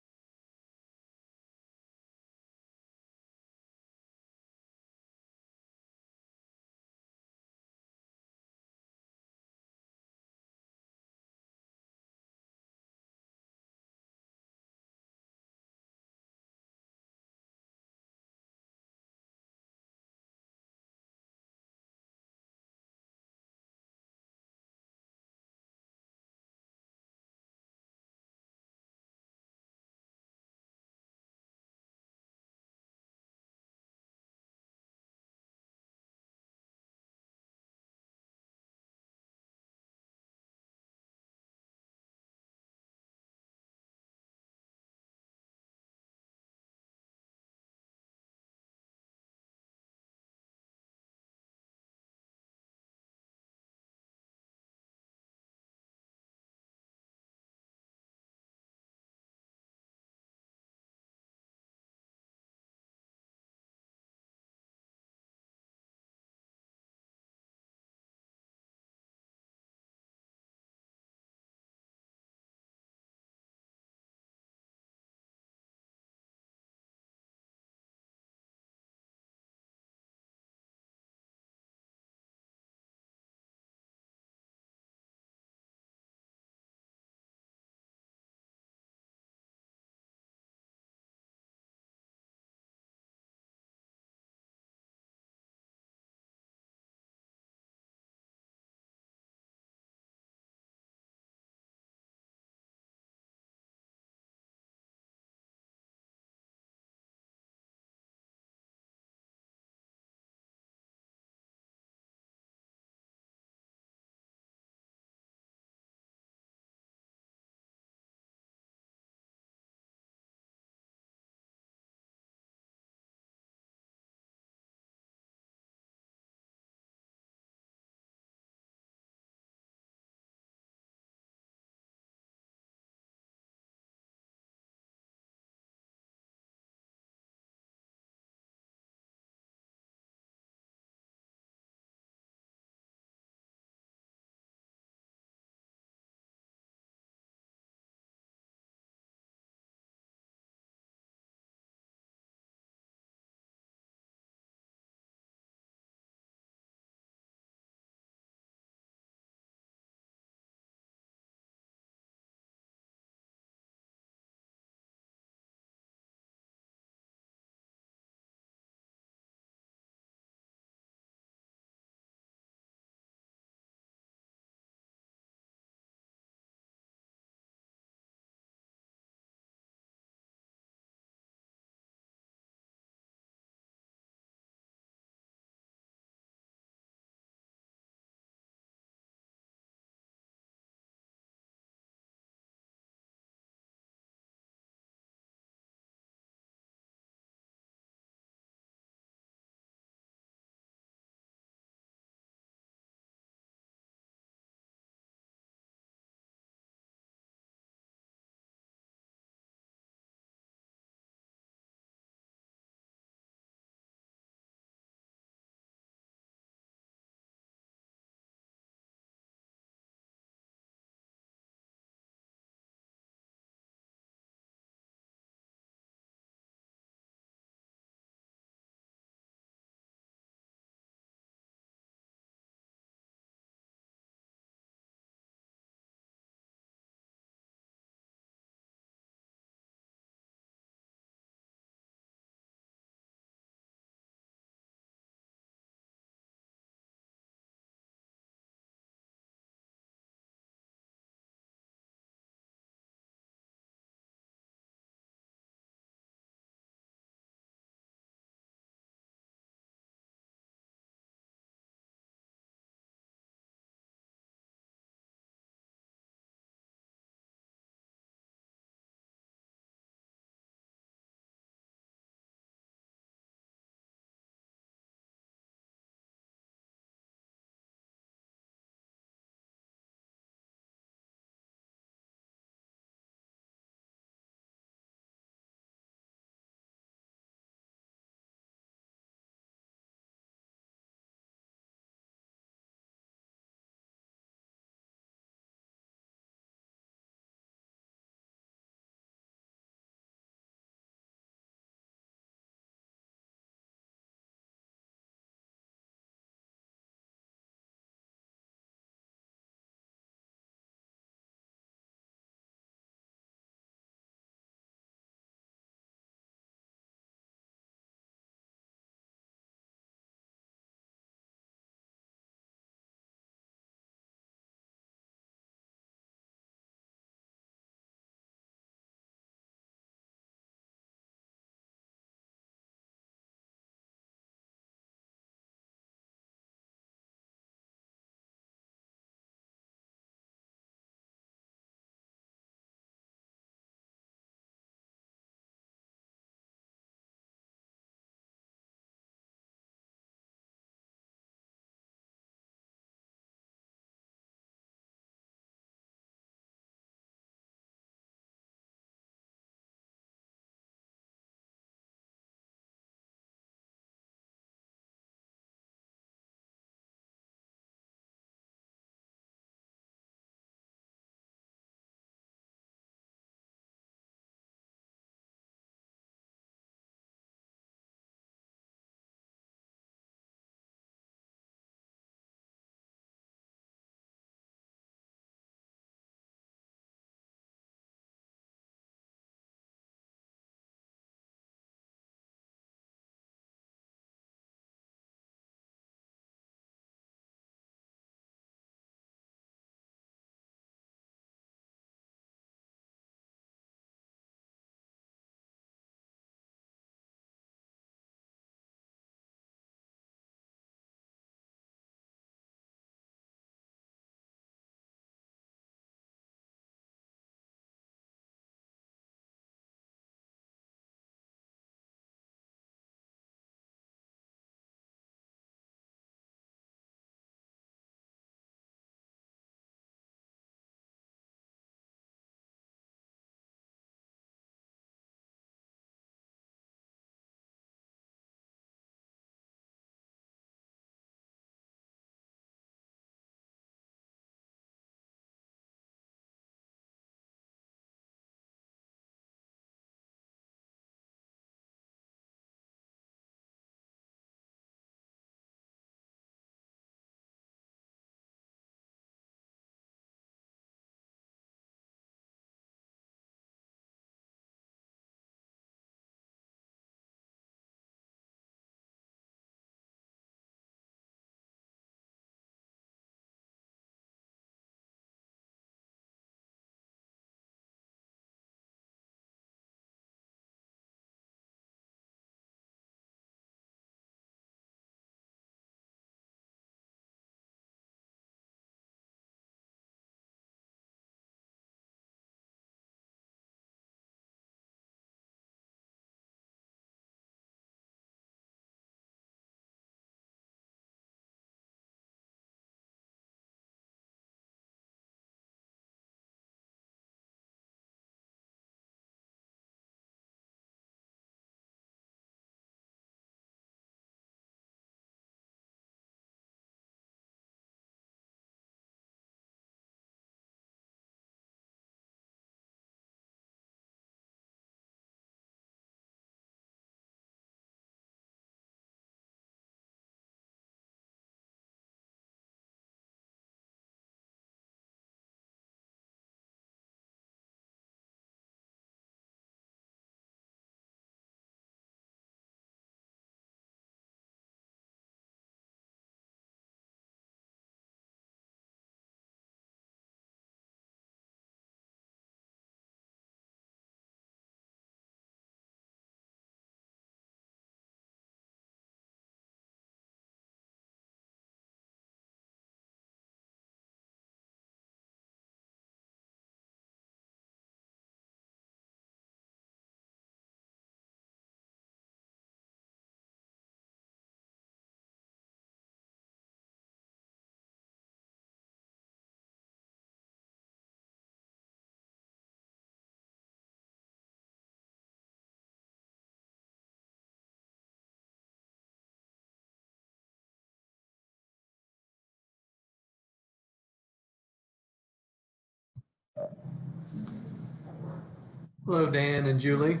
Hello, Dan and Julie.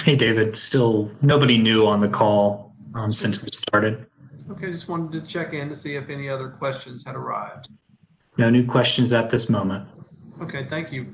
Hey, David. Still nobody new on the call since we started. Okay, just wanted to check in to see if any other questions had arrived. No new questions at this moment. Okay, thank you.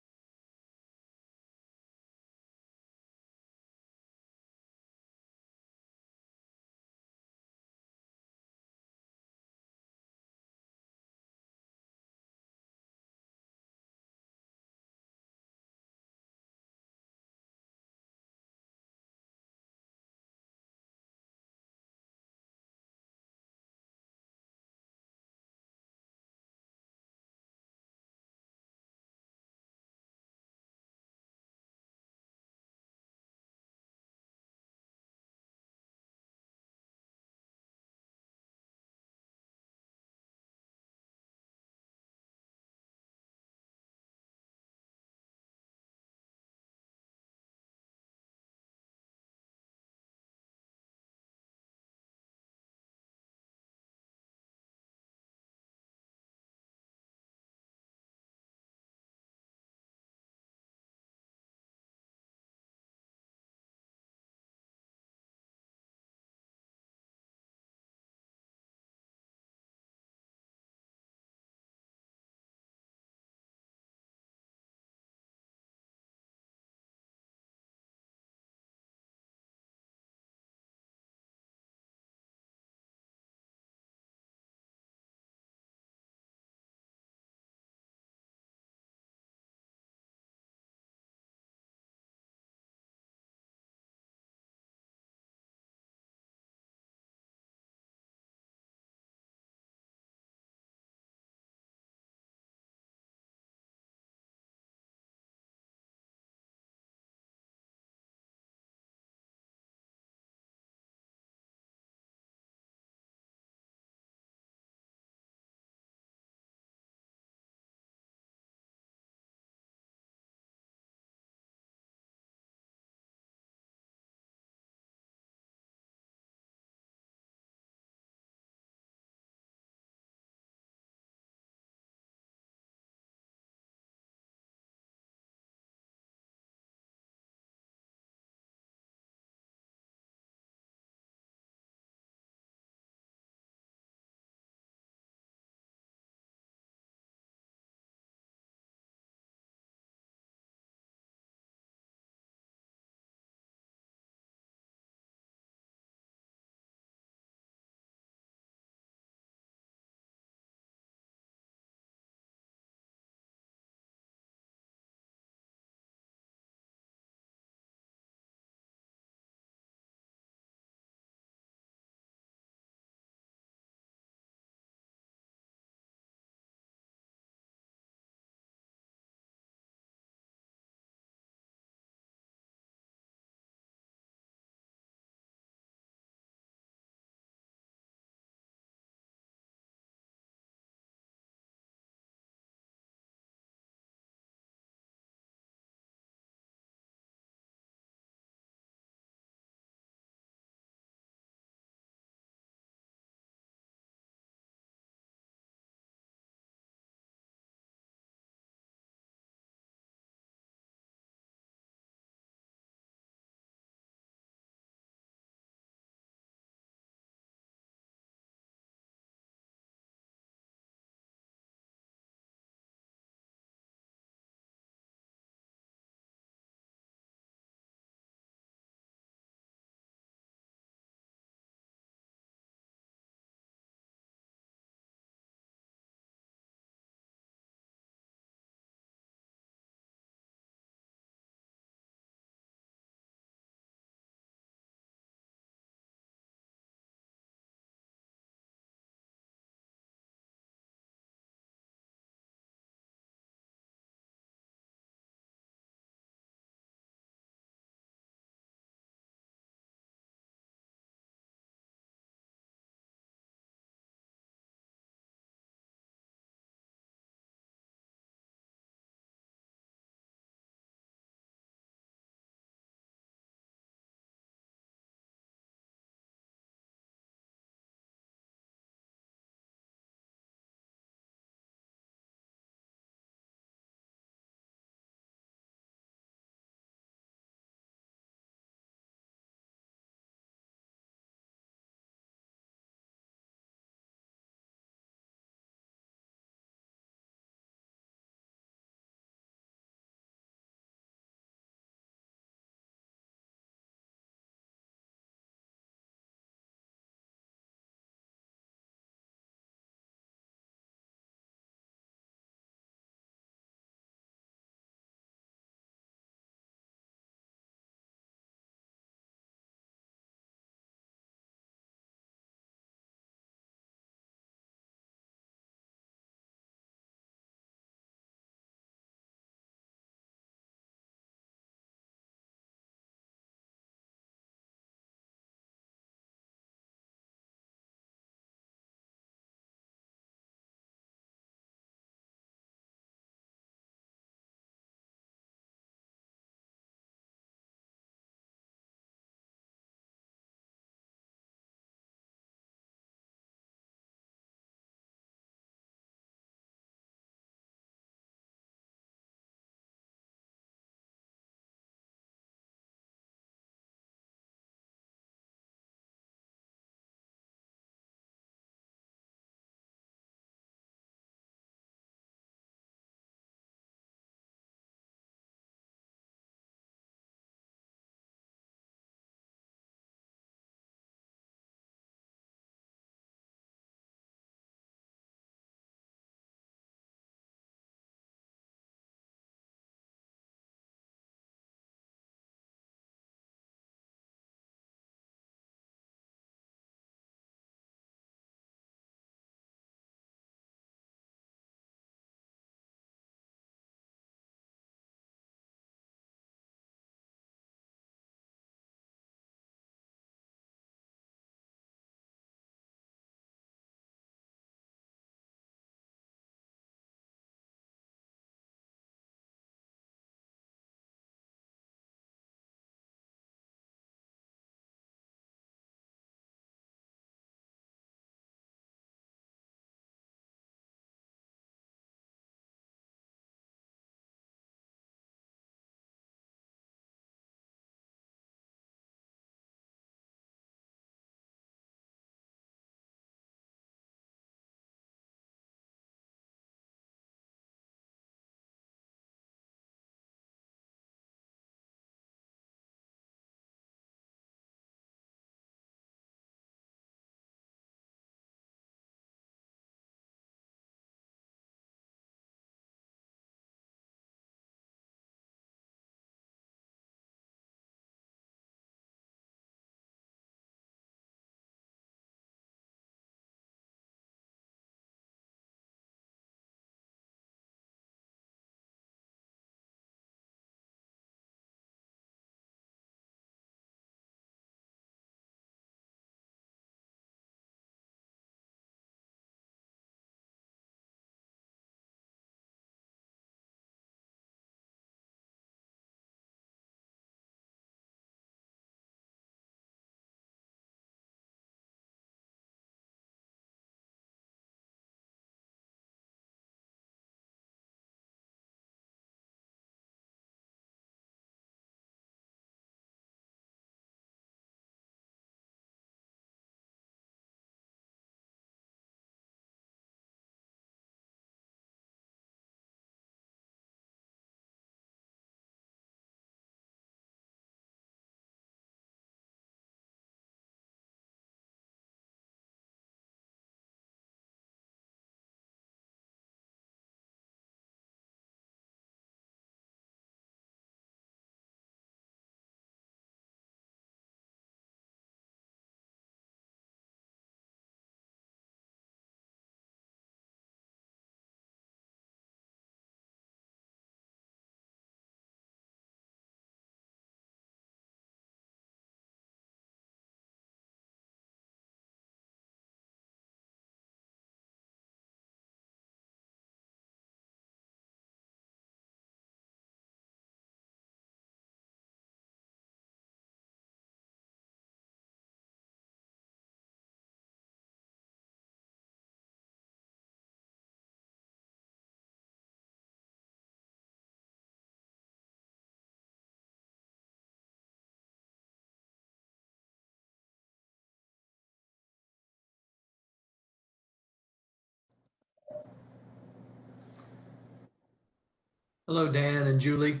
Hello, Dan and Julie.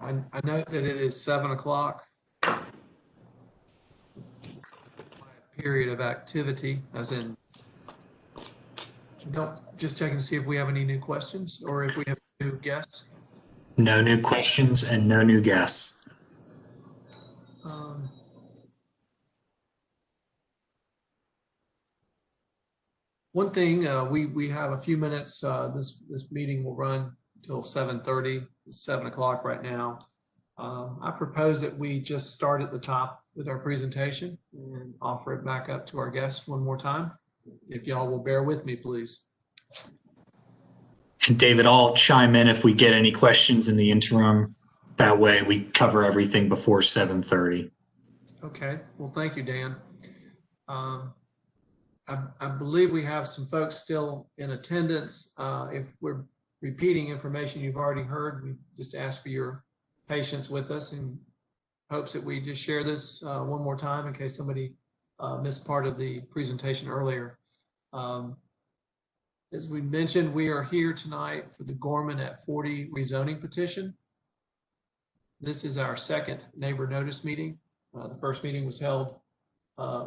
I note that it is 7 o'clock. Period of activity, as in, don't, just checking to see if we have any new questions or if we have new guests. No new questions and no new guests. One thing, we have a few minutes. This meeting will run until 7:30. It's 7 o'clock right now. I propose that we just start at the top with our presentation and offer it back up to our guests one more time. If y'all will bear with me, please. And David, I'll chime in if we get any questions in the interim. That way we cover everything before 7:30. Okay, well, thank you, Dan. I believe we have some folks still in attendance. If we're repeating information you've already heard, we just ask for your patience with us in hopes that we just share this one more time in case somebody missed part of the presentation earlier. As we mentioned, we are here tonight for the Gorman at 40 rezoning petition. This is our second neighbor notice meeting. The first meeting was held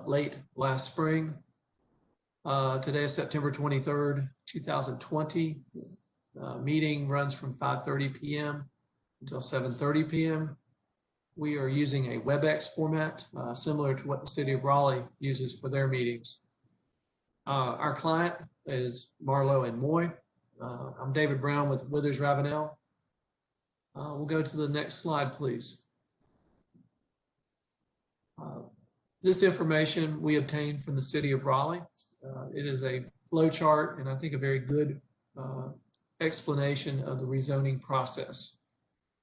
late last spring. Today is September 23rd, 2020. Meeting runs from 5:30 p.m. until 7:30 p.m. We are using a WebEx format similar to what the city of Raleigh uses for their meetings. Our client is Marlowe and Moy. I'm David Brown with WithersRavenel. We'll go to the next slide, please. This information we obtained from the city of Raleigh. It is a flow chart and I think a very good explanation of the rezoning process.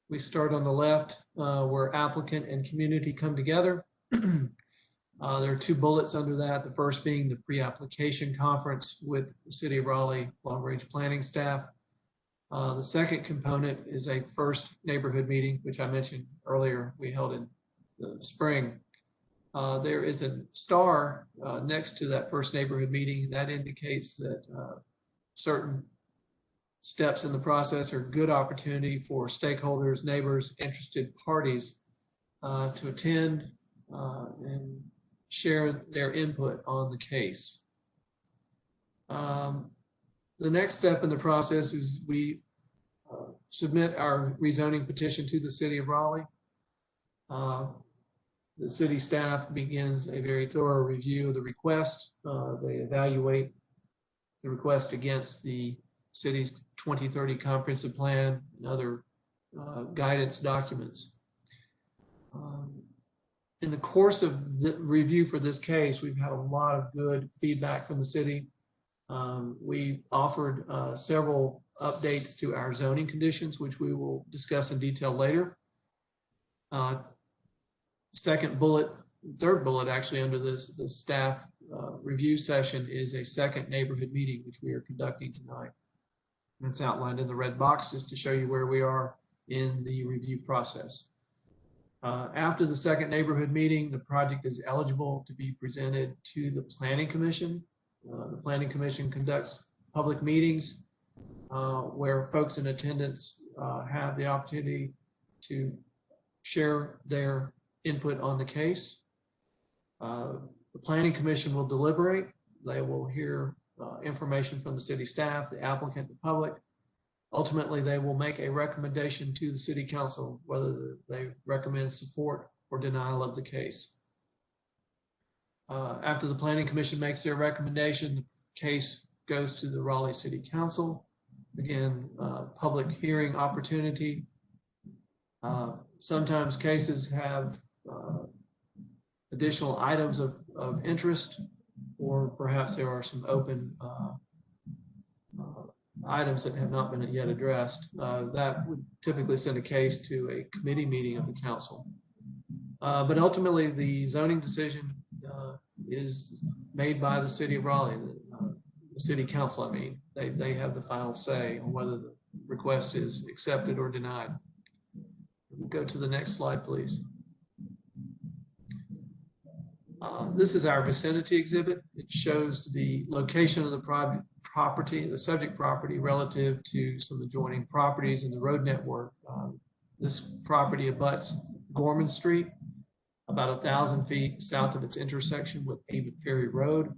We start on the left where applicant and community come together. There are two bullets under that. The first being the pre-application conference with the city of Raleigh long-range planning staff. The second component is a first neighborhood meeting, which I mentioned earlier we held in the spring. There is a star next to that first neighborhood meeting that indicates that certain steps in the process are good opportunity for stakeholders, neighbors, interested parties to attend and share their input on the case. The next step in the process is we submit our rezoning petition to the city of Raleigh. The city staff begins a very thorough review of the request. They evaluate the request against the city's 2030 comprehensive plan and other guidance documents. In the course of the review for this case, we've had a lot of good feedback from the city. We offered several updates to our zoning conditions, which we will discuss in detail later. Second bullet, third bullet actually under this, the staff review session is a second neighborhood meeting, which we are conducting tonight. It's outlined in the red box just to show you where we are in the review process. After the second neighborhood meeting, the project is eligible to be presented to the Planning Commission. The Planning Commission conducts public meetings where folks in attendance have the opportunity to share their input on the case. The Planning Commission will deliberate. They will hear information from the city staff, the applicant, the public. Ultimately, they will make a recommendation to the city council whether they recommend support or denial of the case. After the Planning Commission makes their recommendation, the case goes to the Raleigh City Council. Again, public hearing opportunity. Sometimes cases have additional items of interest, or perhaps there are some open items that have not been yet addressed. That would typically send a case to a committee meeting of the council. But ultimately, the zoning decision is made by the city of Raleigh, the city council, I mean. They have the final say on whether the request is accepted or denied. We'll go to the next slide, please. This is our vicinity exhibit. It shows the location of the property, the subject property, relative to some adjoining properties in the road network. This property abuts Gorman Street, about 1,000 feet south of its intersection with Avon Ferry Road.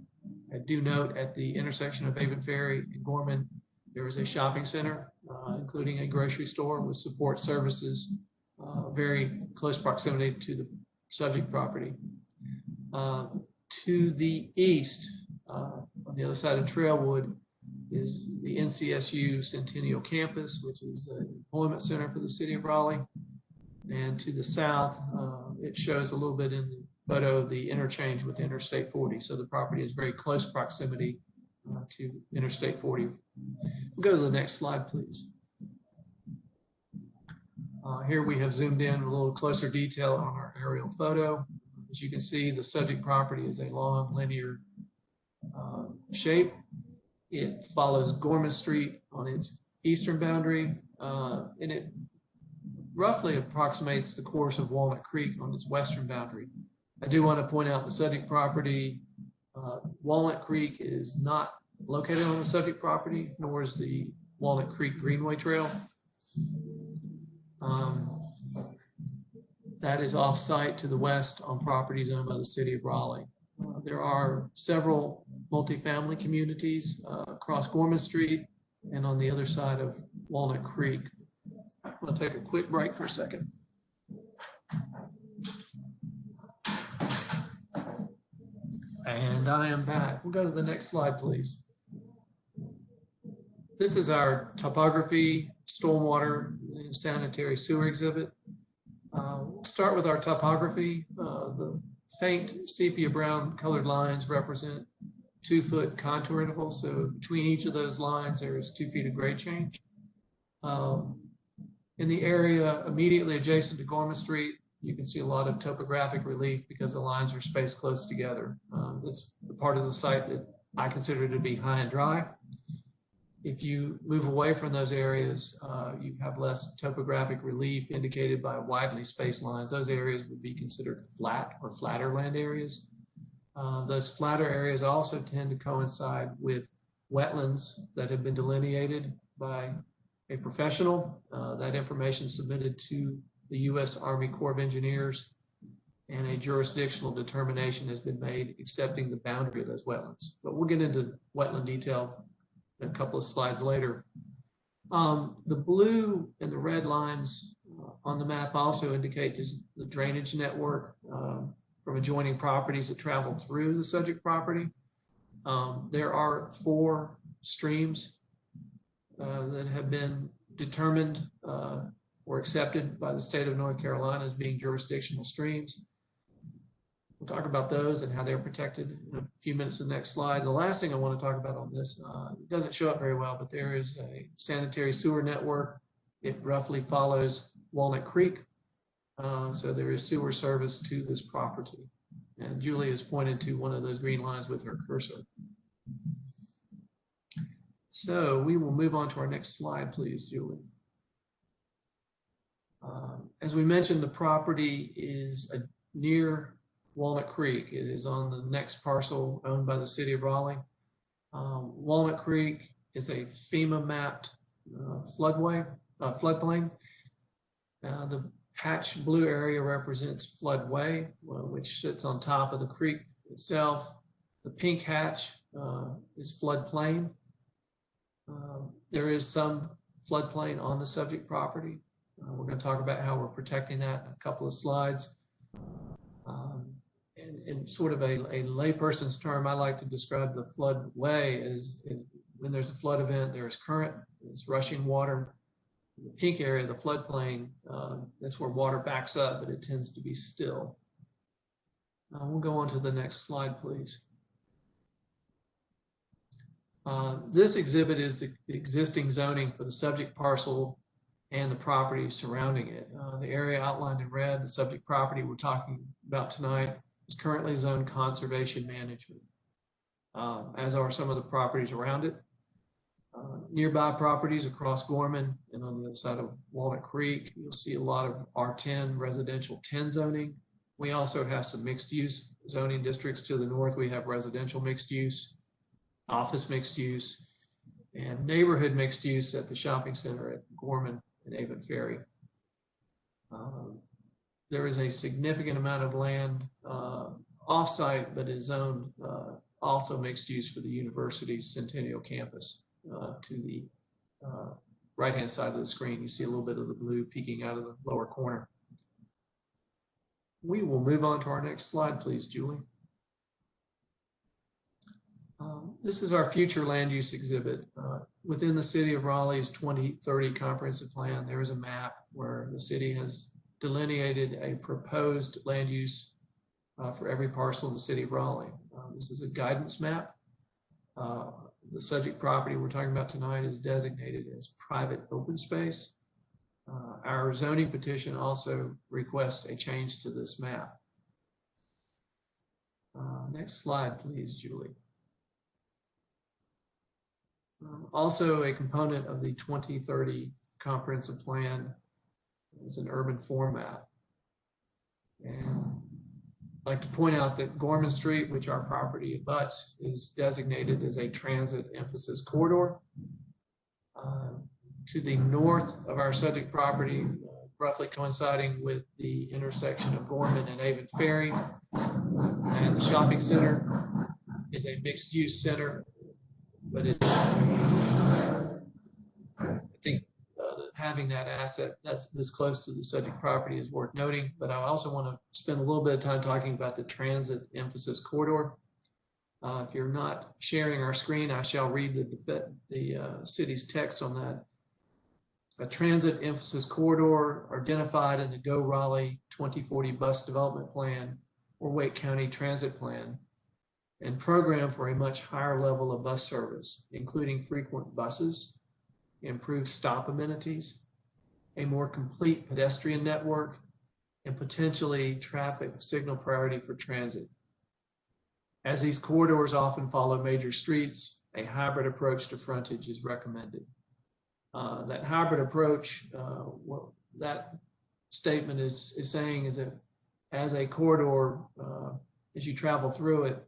I do note at the intersection of Avon Ferry and Gorman, there is a shopping center, including a grocery store with support services, very close proximity to the subject property. To the east, on the other side of Trailwood, is the NCSU Centennial Campus, which is an employment center for the city of Raleigh. And to the south, it shows a little bit in the photo of the interchange with Interstate 40. So the property is very close proximity to Interstate 40. We'll go to the next slide, please. Here we have zoomed in a little closer detail on our aerial photo. As you can see, the subject property is a long linear shape. It follows Gorman Street on its eastern boundary, and it roughly approximates the course of Walnut Creek on its western boundary. I do want to point out the subject property, Walnut Creek is not located on the subject property, nor is the Walnut Creek Greenway Trail. That is off-site to the west on properties owned by the city of Raleigh. There are several multifamily communities across Gorman Street and on the other side of Walnut Creek. I'm going to take a quick break for a second. And I am back. We'll go to the next slide, please. This is our topography, stormwater, and sanitary sewer exhibit. We'll start with our topography. The faint sepia brown colored lines represent 2-foot contour intervals. So between each of those lines, there is 2 feet of grade change. In the area immediately adjacent to Gorman Street, you can see a lot of topographic relief because the lines are spaced close together. It's the part of the site that I consider to be high and dry. If you move away from those areas, you have less topographic relief indicated by widely spaced lines. Those areas would be considered flat or flatter land areas. Those flatter areas also tend to coincide with wetlands that have been delineated by a professional. That information is submitted to the U.S. Army Corps of Engineers, and a jurisdictional determination has been made accepting the boundary of those wetlands. But we'll get into wetland detail a couple of slides later. The blue and the red lines on the map also indicate just the drainage network from adjoining properties that travel through the subject property. There are 4 streams that have been determined or accepted by the state of North Carolina as being jurisdictional streams. We'll talk about those and how they're protected in a few minutes in the next slide. The last thing I want to talk about on this, it doesn't show up very well, but there is a sanitary sewer network. It roughly follows Walnut Creek. So there is sewer service to this property. And Julie has pointed to one of those green lines with her cursor. So we will move on to our next slide, please, Julie. As we mentioned, the property is near Walnut Creek. It is on the next parcel owned by the city of Raleigh. Walnut Creek is a FEMA mapped floodplain. The hatch blue area represents floodway, which sits on top of the creek itself. The pink hatch is floodplain. There is some floodplain on the subject property. We're going to talk about how we're protecting that in a couple of slides. In sort of a layperson's term, I like to describe the floodway as when there's a flood event, there is current, it's rushing water. In the pink area, the floodplain, that's where water backs up, but it tends to be still. We'll go on to the next slide, please. This exhibit is the existing zoning for the subject parcel and the property surrounding it. The area outlined in red, the subject property we're talking about tonight, is currently zoned conservation management, as are some of the properties around it. Nearby properties across Gorman and on the other side of Walnut Creek, you'll see a lot of R10 residential 10 zoning We also have some mixed use zoning districts to the north. We have residential mixed use, office mixed use, and neighborhood mixed use at the shopping center at Gorman and Avon Ferry. There is a significant amount of land off-site, but is zoned also mixed use for the university's Centennial campus. To the right-hand side of the screen, you see a little bit of the blue peeking out of the lower corner. We will move on to our next slide, please, Julie. This is our future land use exhibit. Within the city of Raleigh's 2030 comprehensive plan, there is a map where the city has delineated a proposed land use for every parcel in the city of Raleigh. This is a guidance map. The subject property we're talking about tonight is designated as private open space. Our zoning petition also requests a change to this map. Next slide, please, Julie. Also, a component of the 2030 comprehensive plan is an urban format. And I'd like to point out that Gorman Street, which our property abuts, is designated as a transit emphasis corridor. To the north of our subject property, roughly coinciding with the intersection of Gorman and Avon Ferry, and the shopping center is a mixed-use center, but it's, I think having that asset that's this close to the subject property is worth noting, but I also want to spend a little bit of time talking about the transit emphasis corridor. If you're not sharing our screen, I shall read the city's text on that. A transit emphasis corridor identified in the Go Raleigh 2040 Bus Development Plan or Wake County Transit Plan, and program for a much higher level of bus service, including frequent buses, improved stop amenities, a more complete pedestrian network, and potentially traffic signal priority for transit. As these corridors often follow major streets, a hybrid approach to frontage is recommended. That hybrid approach, what that statement is saying is that as a corridor, as you travel through it,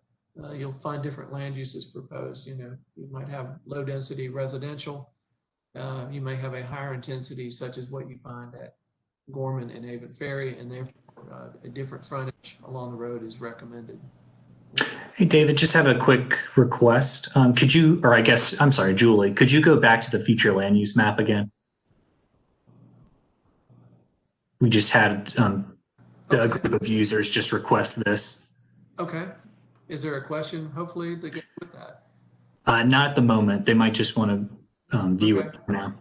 you'll find different land uses proposed. You know, you might have low density residential. You may have a higher intensity, such as what you find at Gorman and Avon Ferry, and therefore a different frontage along the road is recommended. Hey, David, just have a quick request. Could you, or I guess, I'm sorry, Julie, could you go back to the future land use map again? We just had the group of users just request this. Okay. Is there a question, hopefully, to get with that? Not at the moment. They might just want to view Okay. it for now.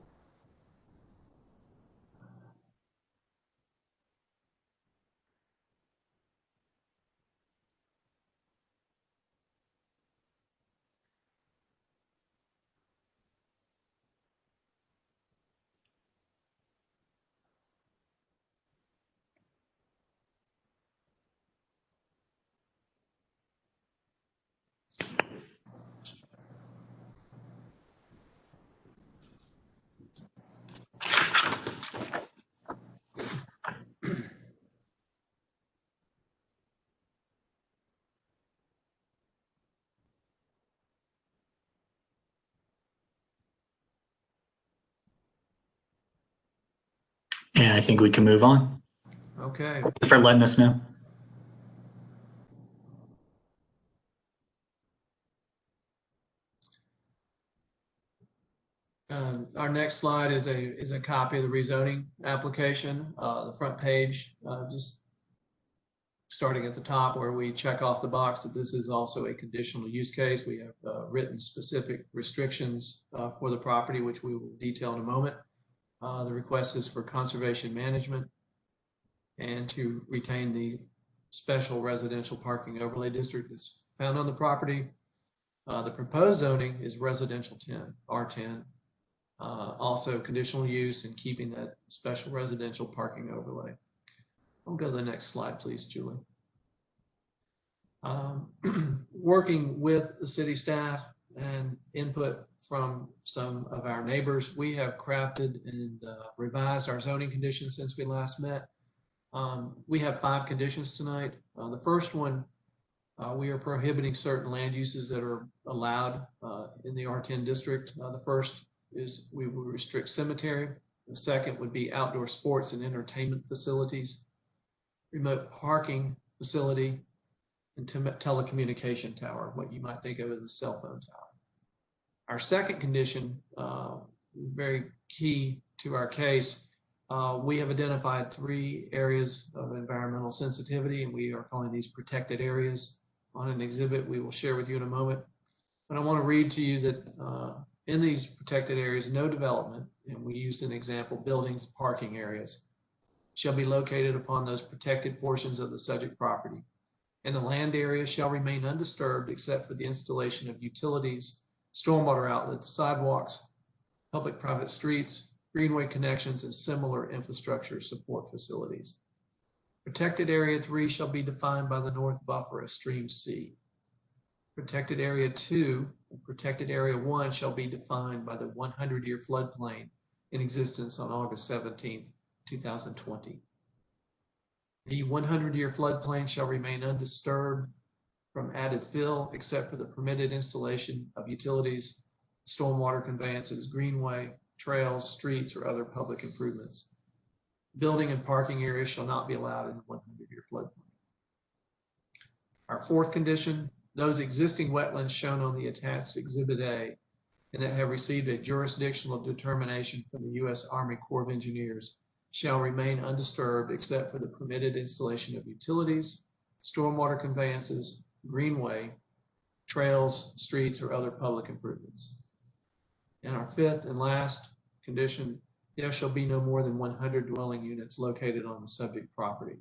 And I think we can move on. Okay. Thank you for letting us know. Our next slide is a copy of the rezoning application. The front page, just starting at the top where we check off the box that this is also a conditional use case. We have written specific restrictions for the property, which we will detail in a moment. The request is for conservation management and to retain the special residential parking overlay district that's found on the property. The proposed zoning is residential 10, R10. Also conditional use and keeping that special residential parking overlay. I'll go to the next slide, please, Julie. Working with the city staff and input from some of our neighbors, we have crafted and revised our zoning conditions since we last met. We have 5 conditions tonight. The first one, we are prohibiting certain land uses that are allowed in the R10 district. The first is we will restrict cemetery. The second would be outdoor sports and entertainment facilities, remote parking facility, and telecommunication tower, what you might think of as a cell phone tower. Our second condition, very key to our case, we have identified 3 areas of environmental sensitivity, and we are calling these protected areas on an exhibit we will share with you in a moment. But I want to read to you that in these protected areas, no development, and we use an example, buildings, parking areas, shall be located upon those protected portions of the subject property, and the land area shall remain undisturbed except for the installation of utilities, stormwater outlets, sidewalks, public-private streets, greenway connections, and similar infrastructure support facilities. Protected Area 3 shall be defined by the north buffer of Stream C. Protected Area 2 and Protected Area 1 shall be defined by the 100-year floodplain in existence on August 17th, 2020. The 100-year floodplain shall remain undisturbed from added fill except for the permitted installation of utilities, stormwater conveyances, greenway, trails, streets, or other public improvements. Building and parking areas shall not be allowed in the 100-year floodplain. Our fourth condition, those existing wetlands shown on the attached Exhibit A and that have received a jurisdictional determination from the U.S. Army Corps of Engineers shall remain undisturbed except for the permitted installation of utilities, stormwater conveyances, greenway, trails, streets, or other public improvements. And our fifth and last condition, there shall be no more than 100 dwelling units located on the subject property.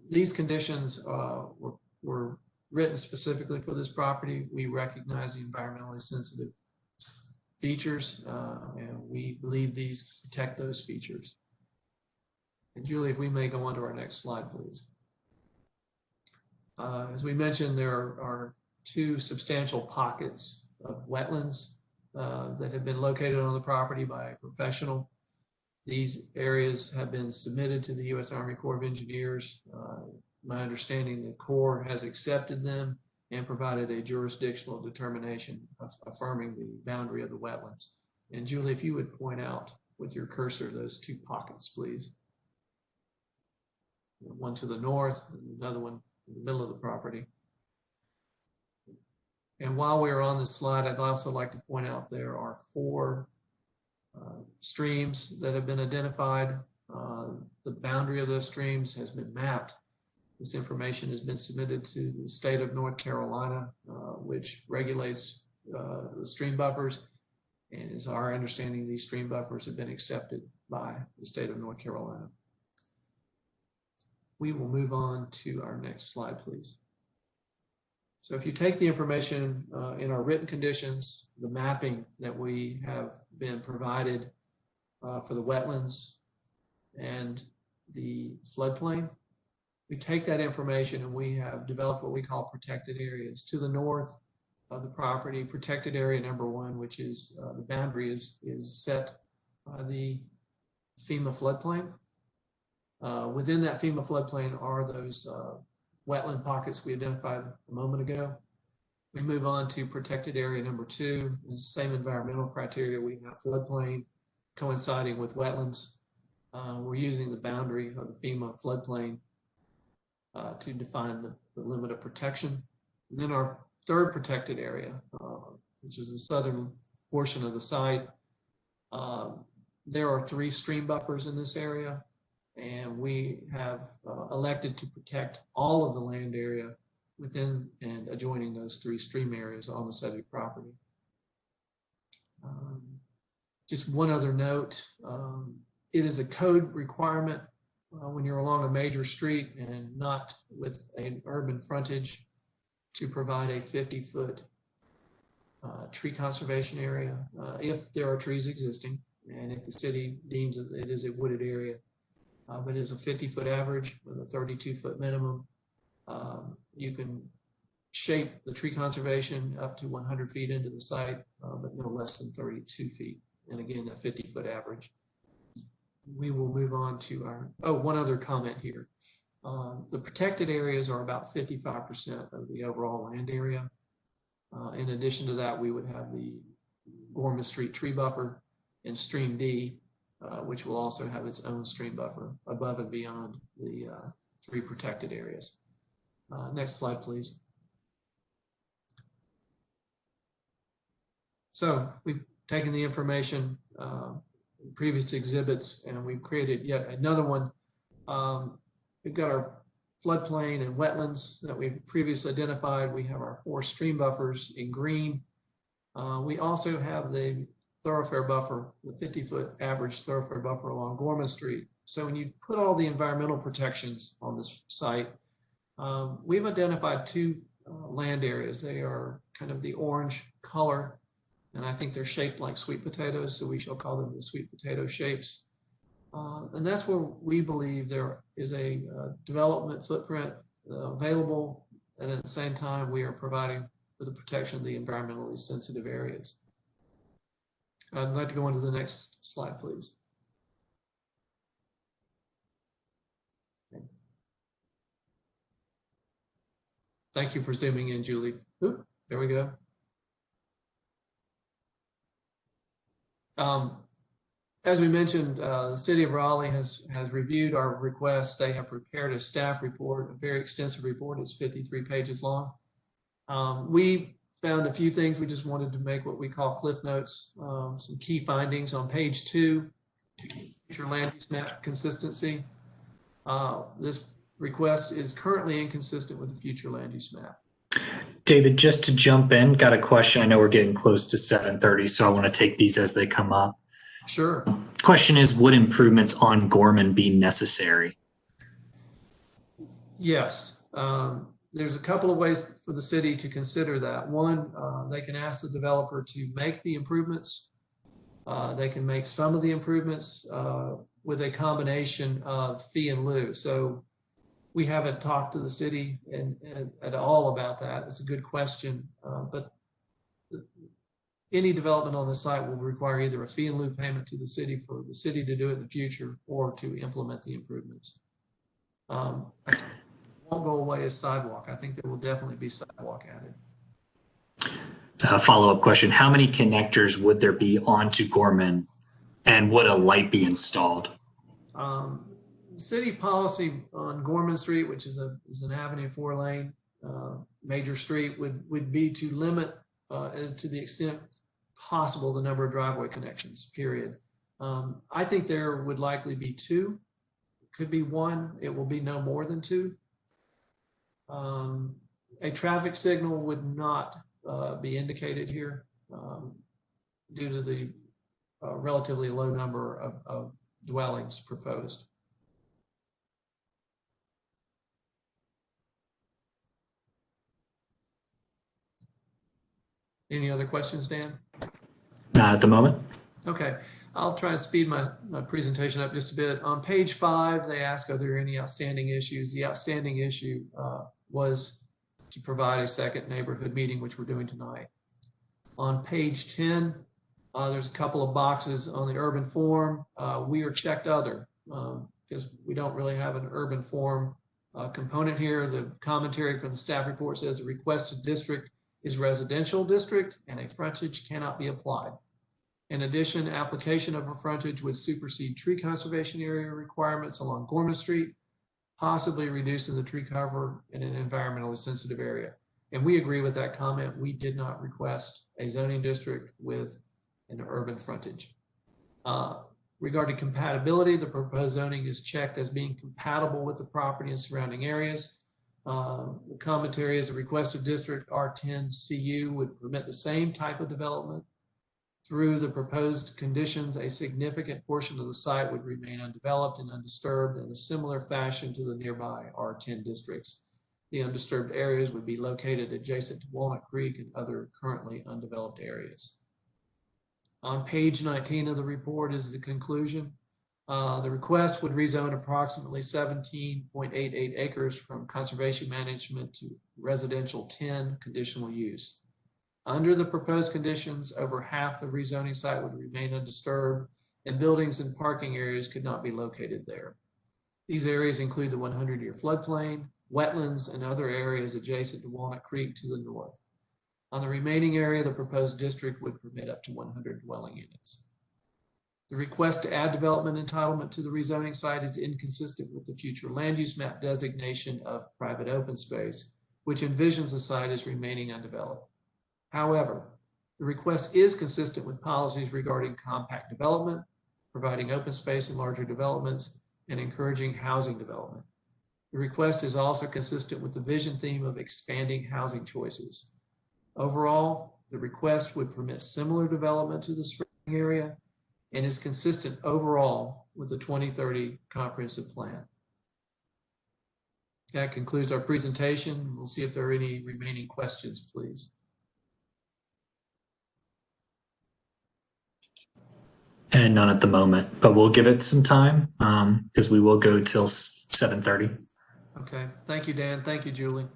These conditions were written specifically for this property. We recognize the environmentally sensitive features, and we believe these protect those features. And Julie, if we may go on to our next slide, please. As we mentioned, there are 2 substantial pockets of wetlands that have been located on the property by a professional. These areas have been submitted to the U.S. Army Corps of Engineers. My understanding, the Corps has accepted them and provided a jurisdictional determination affirming the boundary of the wetlands. And Julie, if you would point out with your cursor those 2 pockets, please. One to the north and another one in the middle of the property. And while we're on this slide, I'd also like to point out there are 4 streams that have been identified. The boundary of those streams has been mapped. This information has been submitted to the state of North Carolina, which regulates the stream buffers. And it's our understanding these stream buffers have been accepted by the state of North Carolina. We will move on to our next slide, please. So if you take the information in our written conditions, the mapping that we have been provided for the wetlands and the floodplain, we take that information and we have developed what we call protected areas. To the north of the property, protected area number 1, which is the boundary is set by the FEMA floodplain. Within that FEMA floodplain are those wetland pockets we identified a moment ago. We move on to protected area number 2, the same environmental criteria. We have floodplain coinciding with wetlands. We're using the boundary of the FEMA floodplain to define the limit of protection. And then our third protected area, which is the southern portion of the site, there are 3 stream buffers in this area, and we have elected to protect all of the land area within and adjoining those 3 stream areas on the subject property. Just one other note, it is a code requirement when you're along a major street and not with an urban frontage to provide a 50-foot tree conservation area if there are trees existing and if the city deems it is a wooded area. But it is a 50-foot average with a 32-foot minimum. You can shape the tree conservation up to 100 feet into the site, but no less than 32 feet. And again, a 50-foot average. we will move on to one other comment here. The protected areas are about 55% of the overall land area. In addition to that, we would have the Gorman Street tree buffer and Stream D, which will also have its own stream buffer above and beyond the 3 protected areas. Next slide, please. So we've taken the information, previous exhibits, and we've created yet another one. We've got our floodplain and wetlands that we've previously identified. We have our 4 stream buffers in green. We also have the thoroughfare buffer, the 50-foot average thoroughfare buffer along Gorman Street. So when you put all the environmental protections on this site, we've identified 2 land areas. They are kind of the orange color, and I think they're shaped like sweet potatoes, so we shall call them the sweet potato shapes. And that's where we believe there is a development footprint available, and at the same time we are providing for the protection of the environmentally sensitive areas. I'd like to go into the next slide, please. Thank you for zooming in, Julie. Oop, there we go. As we mentioned, the City of Raleigh has reviewed our request. They have prepared a staff report, a very extensive report. It's 53 pages long. We found a few things. We just wanted to make what we call cliff notes, some key findings on page 2, future land use map consistency. This request is currently inconsistent with the future land use map. David, just to jump in, got a question. I know we're getting close to 7:30, so I want to take these as they come up. Sure. Question is, would improvements on Gorman be necessary? Yes. There's a couple of ways for the city to consider that. One, they can ask the developer to make the improvements. They can make some of the improvements with a combination of fee and lieu. So we haven't talked to the city at all about that. It's a good question, but any development on the site will require either a fee and lieu payment to the city for the city to do it in the future or to implement the improvements. Won't go away as sidewalk. I think there will definitely be sidewalk added. Follow-up question. How many connectors would there be onto Gorman, and would a light be installed? City policy on Gorman Street, which is an Avenue 4-lane major street, would be to limit to the extent possible the number of driveway connections, period. I think there would likely be 2. It could be 1. It will be no more than 2. A traffic signal would not be indicated here due to the relatively low number of dwellings proposed. Any other questions, Dan? Not at the moment. Okay, I'll try and speed my presentation up just a bit. On page 5, they ask, are there any outstanding issues? The outstanding issue was to provide a second neighborhood meeting, which we're doing tonight. On page 10, there's a couple of boxes on the urban form. We are checked other because we don't really have an urban form component here. The commentary from the staff report says the requested district is residential district and a frontage cannot be applied. In addition, application of a frontage would supersede tree conservation area requirements along Gorman Street, possibly reducing the tree cover in an environmentally sensitive area. And we agree with that comment. We did not request a zoning district with an urban frontage. Regarding compatibility, the proposed zoning is checked as being compatible with the property and surrounding areas. The commentary is a requested district R10 CU would permit the same type of development. Through the proposed conditions, a significant portion of the site would remain undeveloped and undisturbed in a similar fashion to the nearby R10 districts. The undisturbed areas would be located adjacent to Walnut Creek and other currently undeveloped areas. On page 19 of the report is the conclusion. The request would rezone approximately 17.88 acres from conservation management to residential 10 conditional use. Under the proposed conditions, over half the rezoning site would remain undisturbed and buildings and parking areas could not be located there. These areas include the 100-year floodplain, wetlands, and other areas adjacent to Walnut Creek to the north. On the remaining area, the proposed district would permit up to 100 dwelling units. The request to add development entitlement to the rezoning site is inconsistent with the future land use map designation of private open space, which envisions the site as remaining undeveloped. However, the request is consistent with policies regarding compact development, providing open space in larger developments, and encouraging housing development. The request is also consistent with the vision theme of expanding housing choices. Overall, the request would permit similar development to the surrounding area and is consistent overall with the 2030 comprehensive plan. That concludes our presentation. We'll see if there are any remaining questions, please. And none at the moment, but we'll give it some time because we will go till 7:30. Okay, thank you, Dan. Thank you, Julie.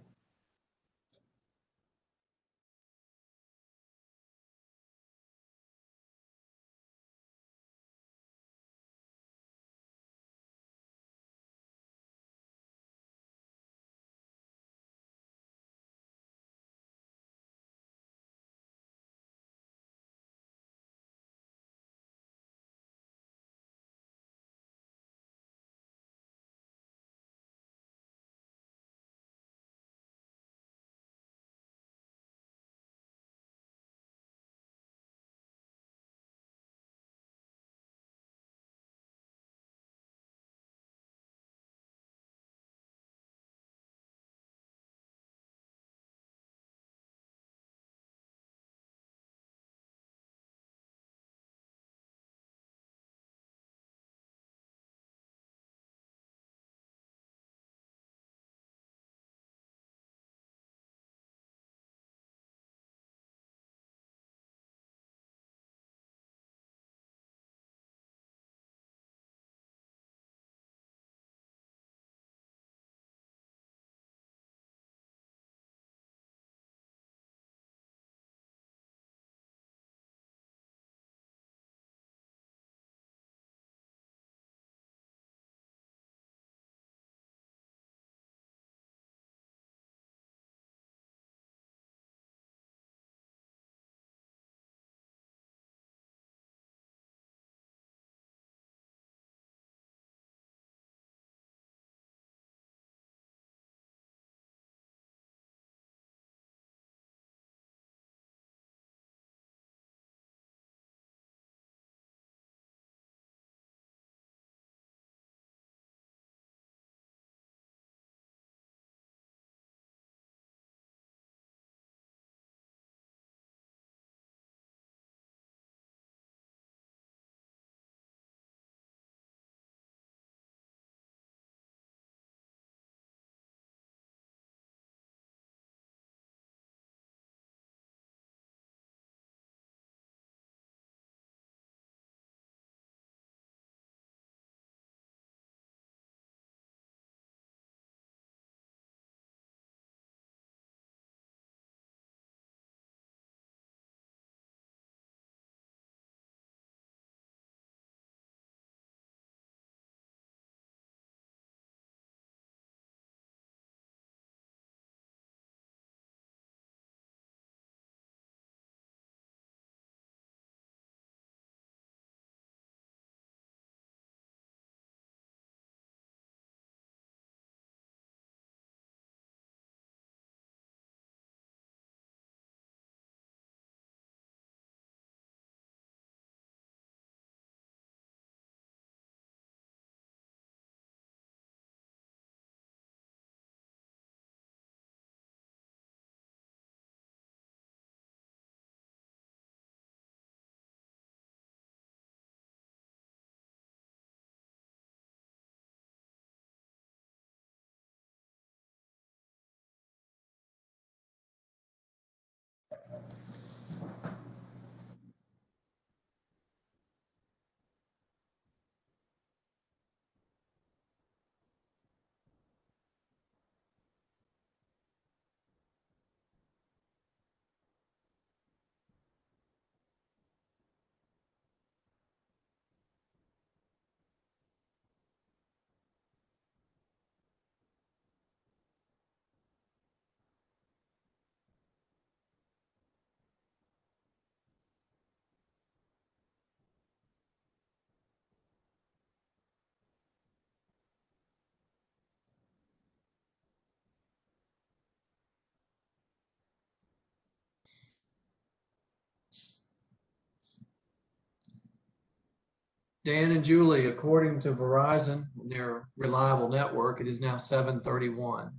Dan and Julie, according to Verizon and their reliable network, it is now 7:31.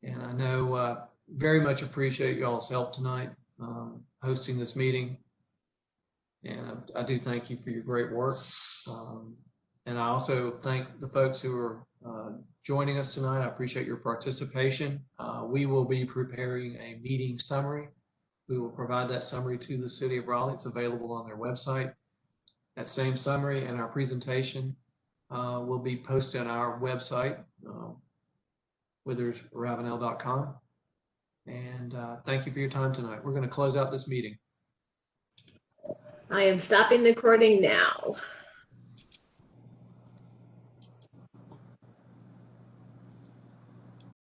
And I know very much appreciate y'all's help tonight hosting this meeting. And I do thank you for your great work. And I also thank the folks who are joining us tonight. I appreciate your participation. We will be preparing a meeting summary. We will provide that summary to the City of Raleigh. It's available on their website. That same summary and our presentation will be posted on our website, WithersRavenel.com. And thank you for your time tonight. We're going to close out this meeting. I am stopping the recording now.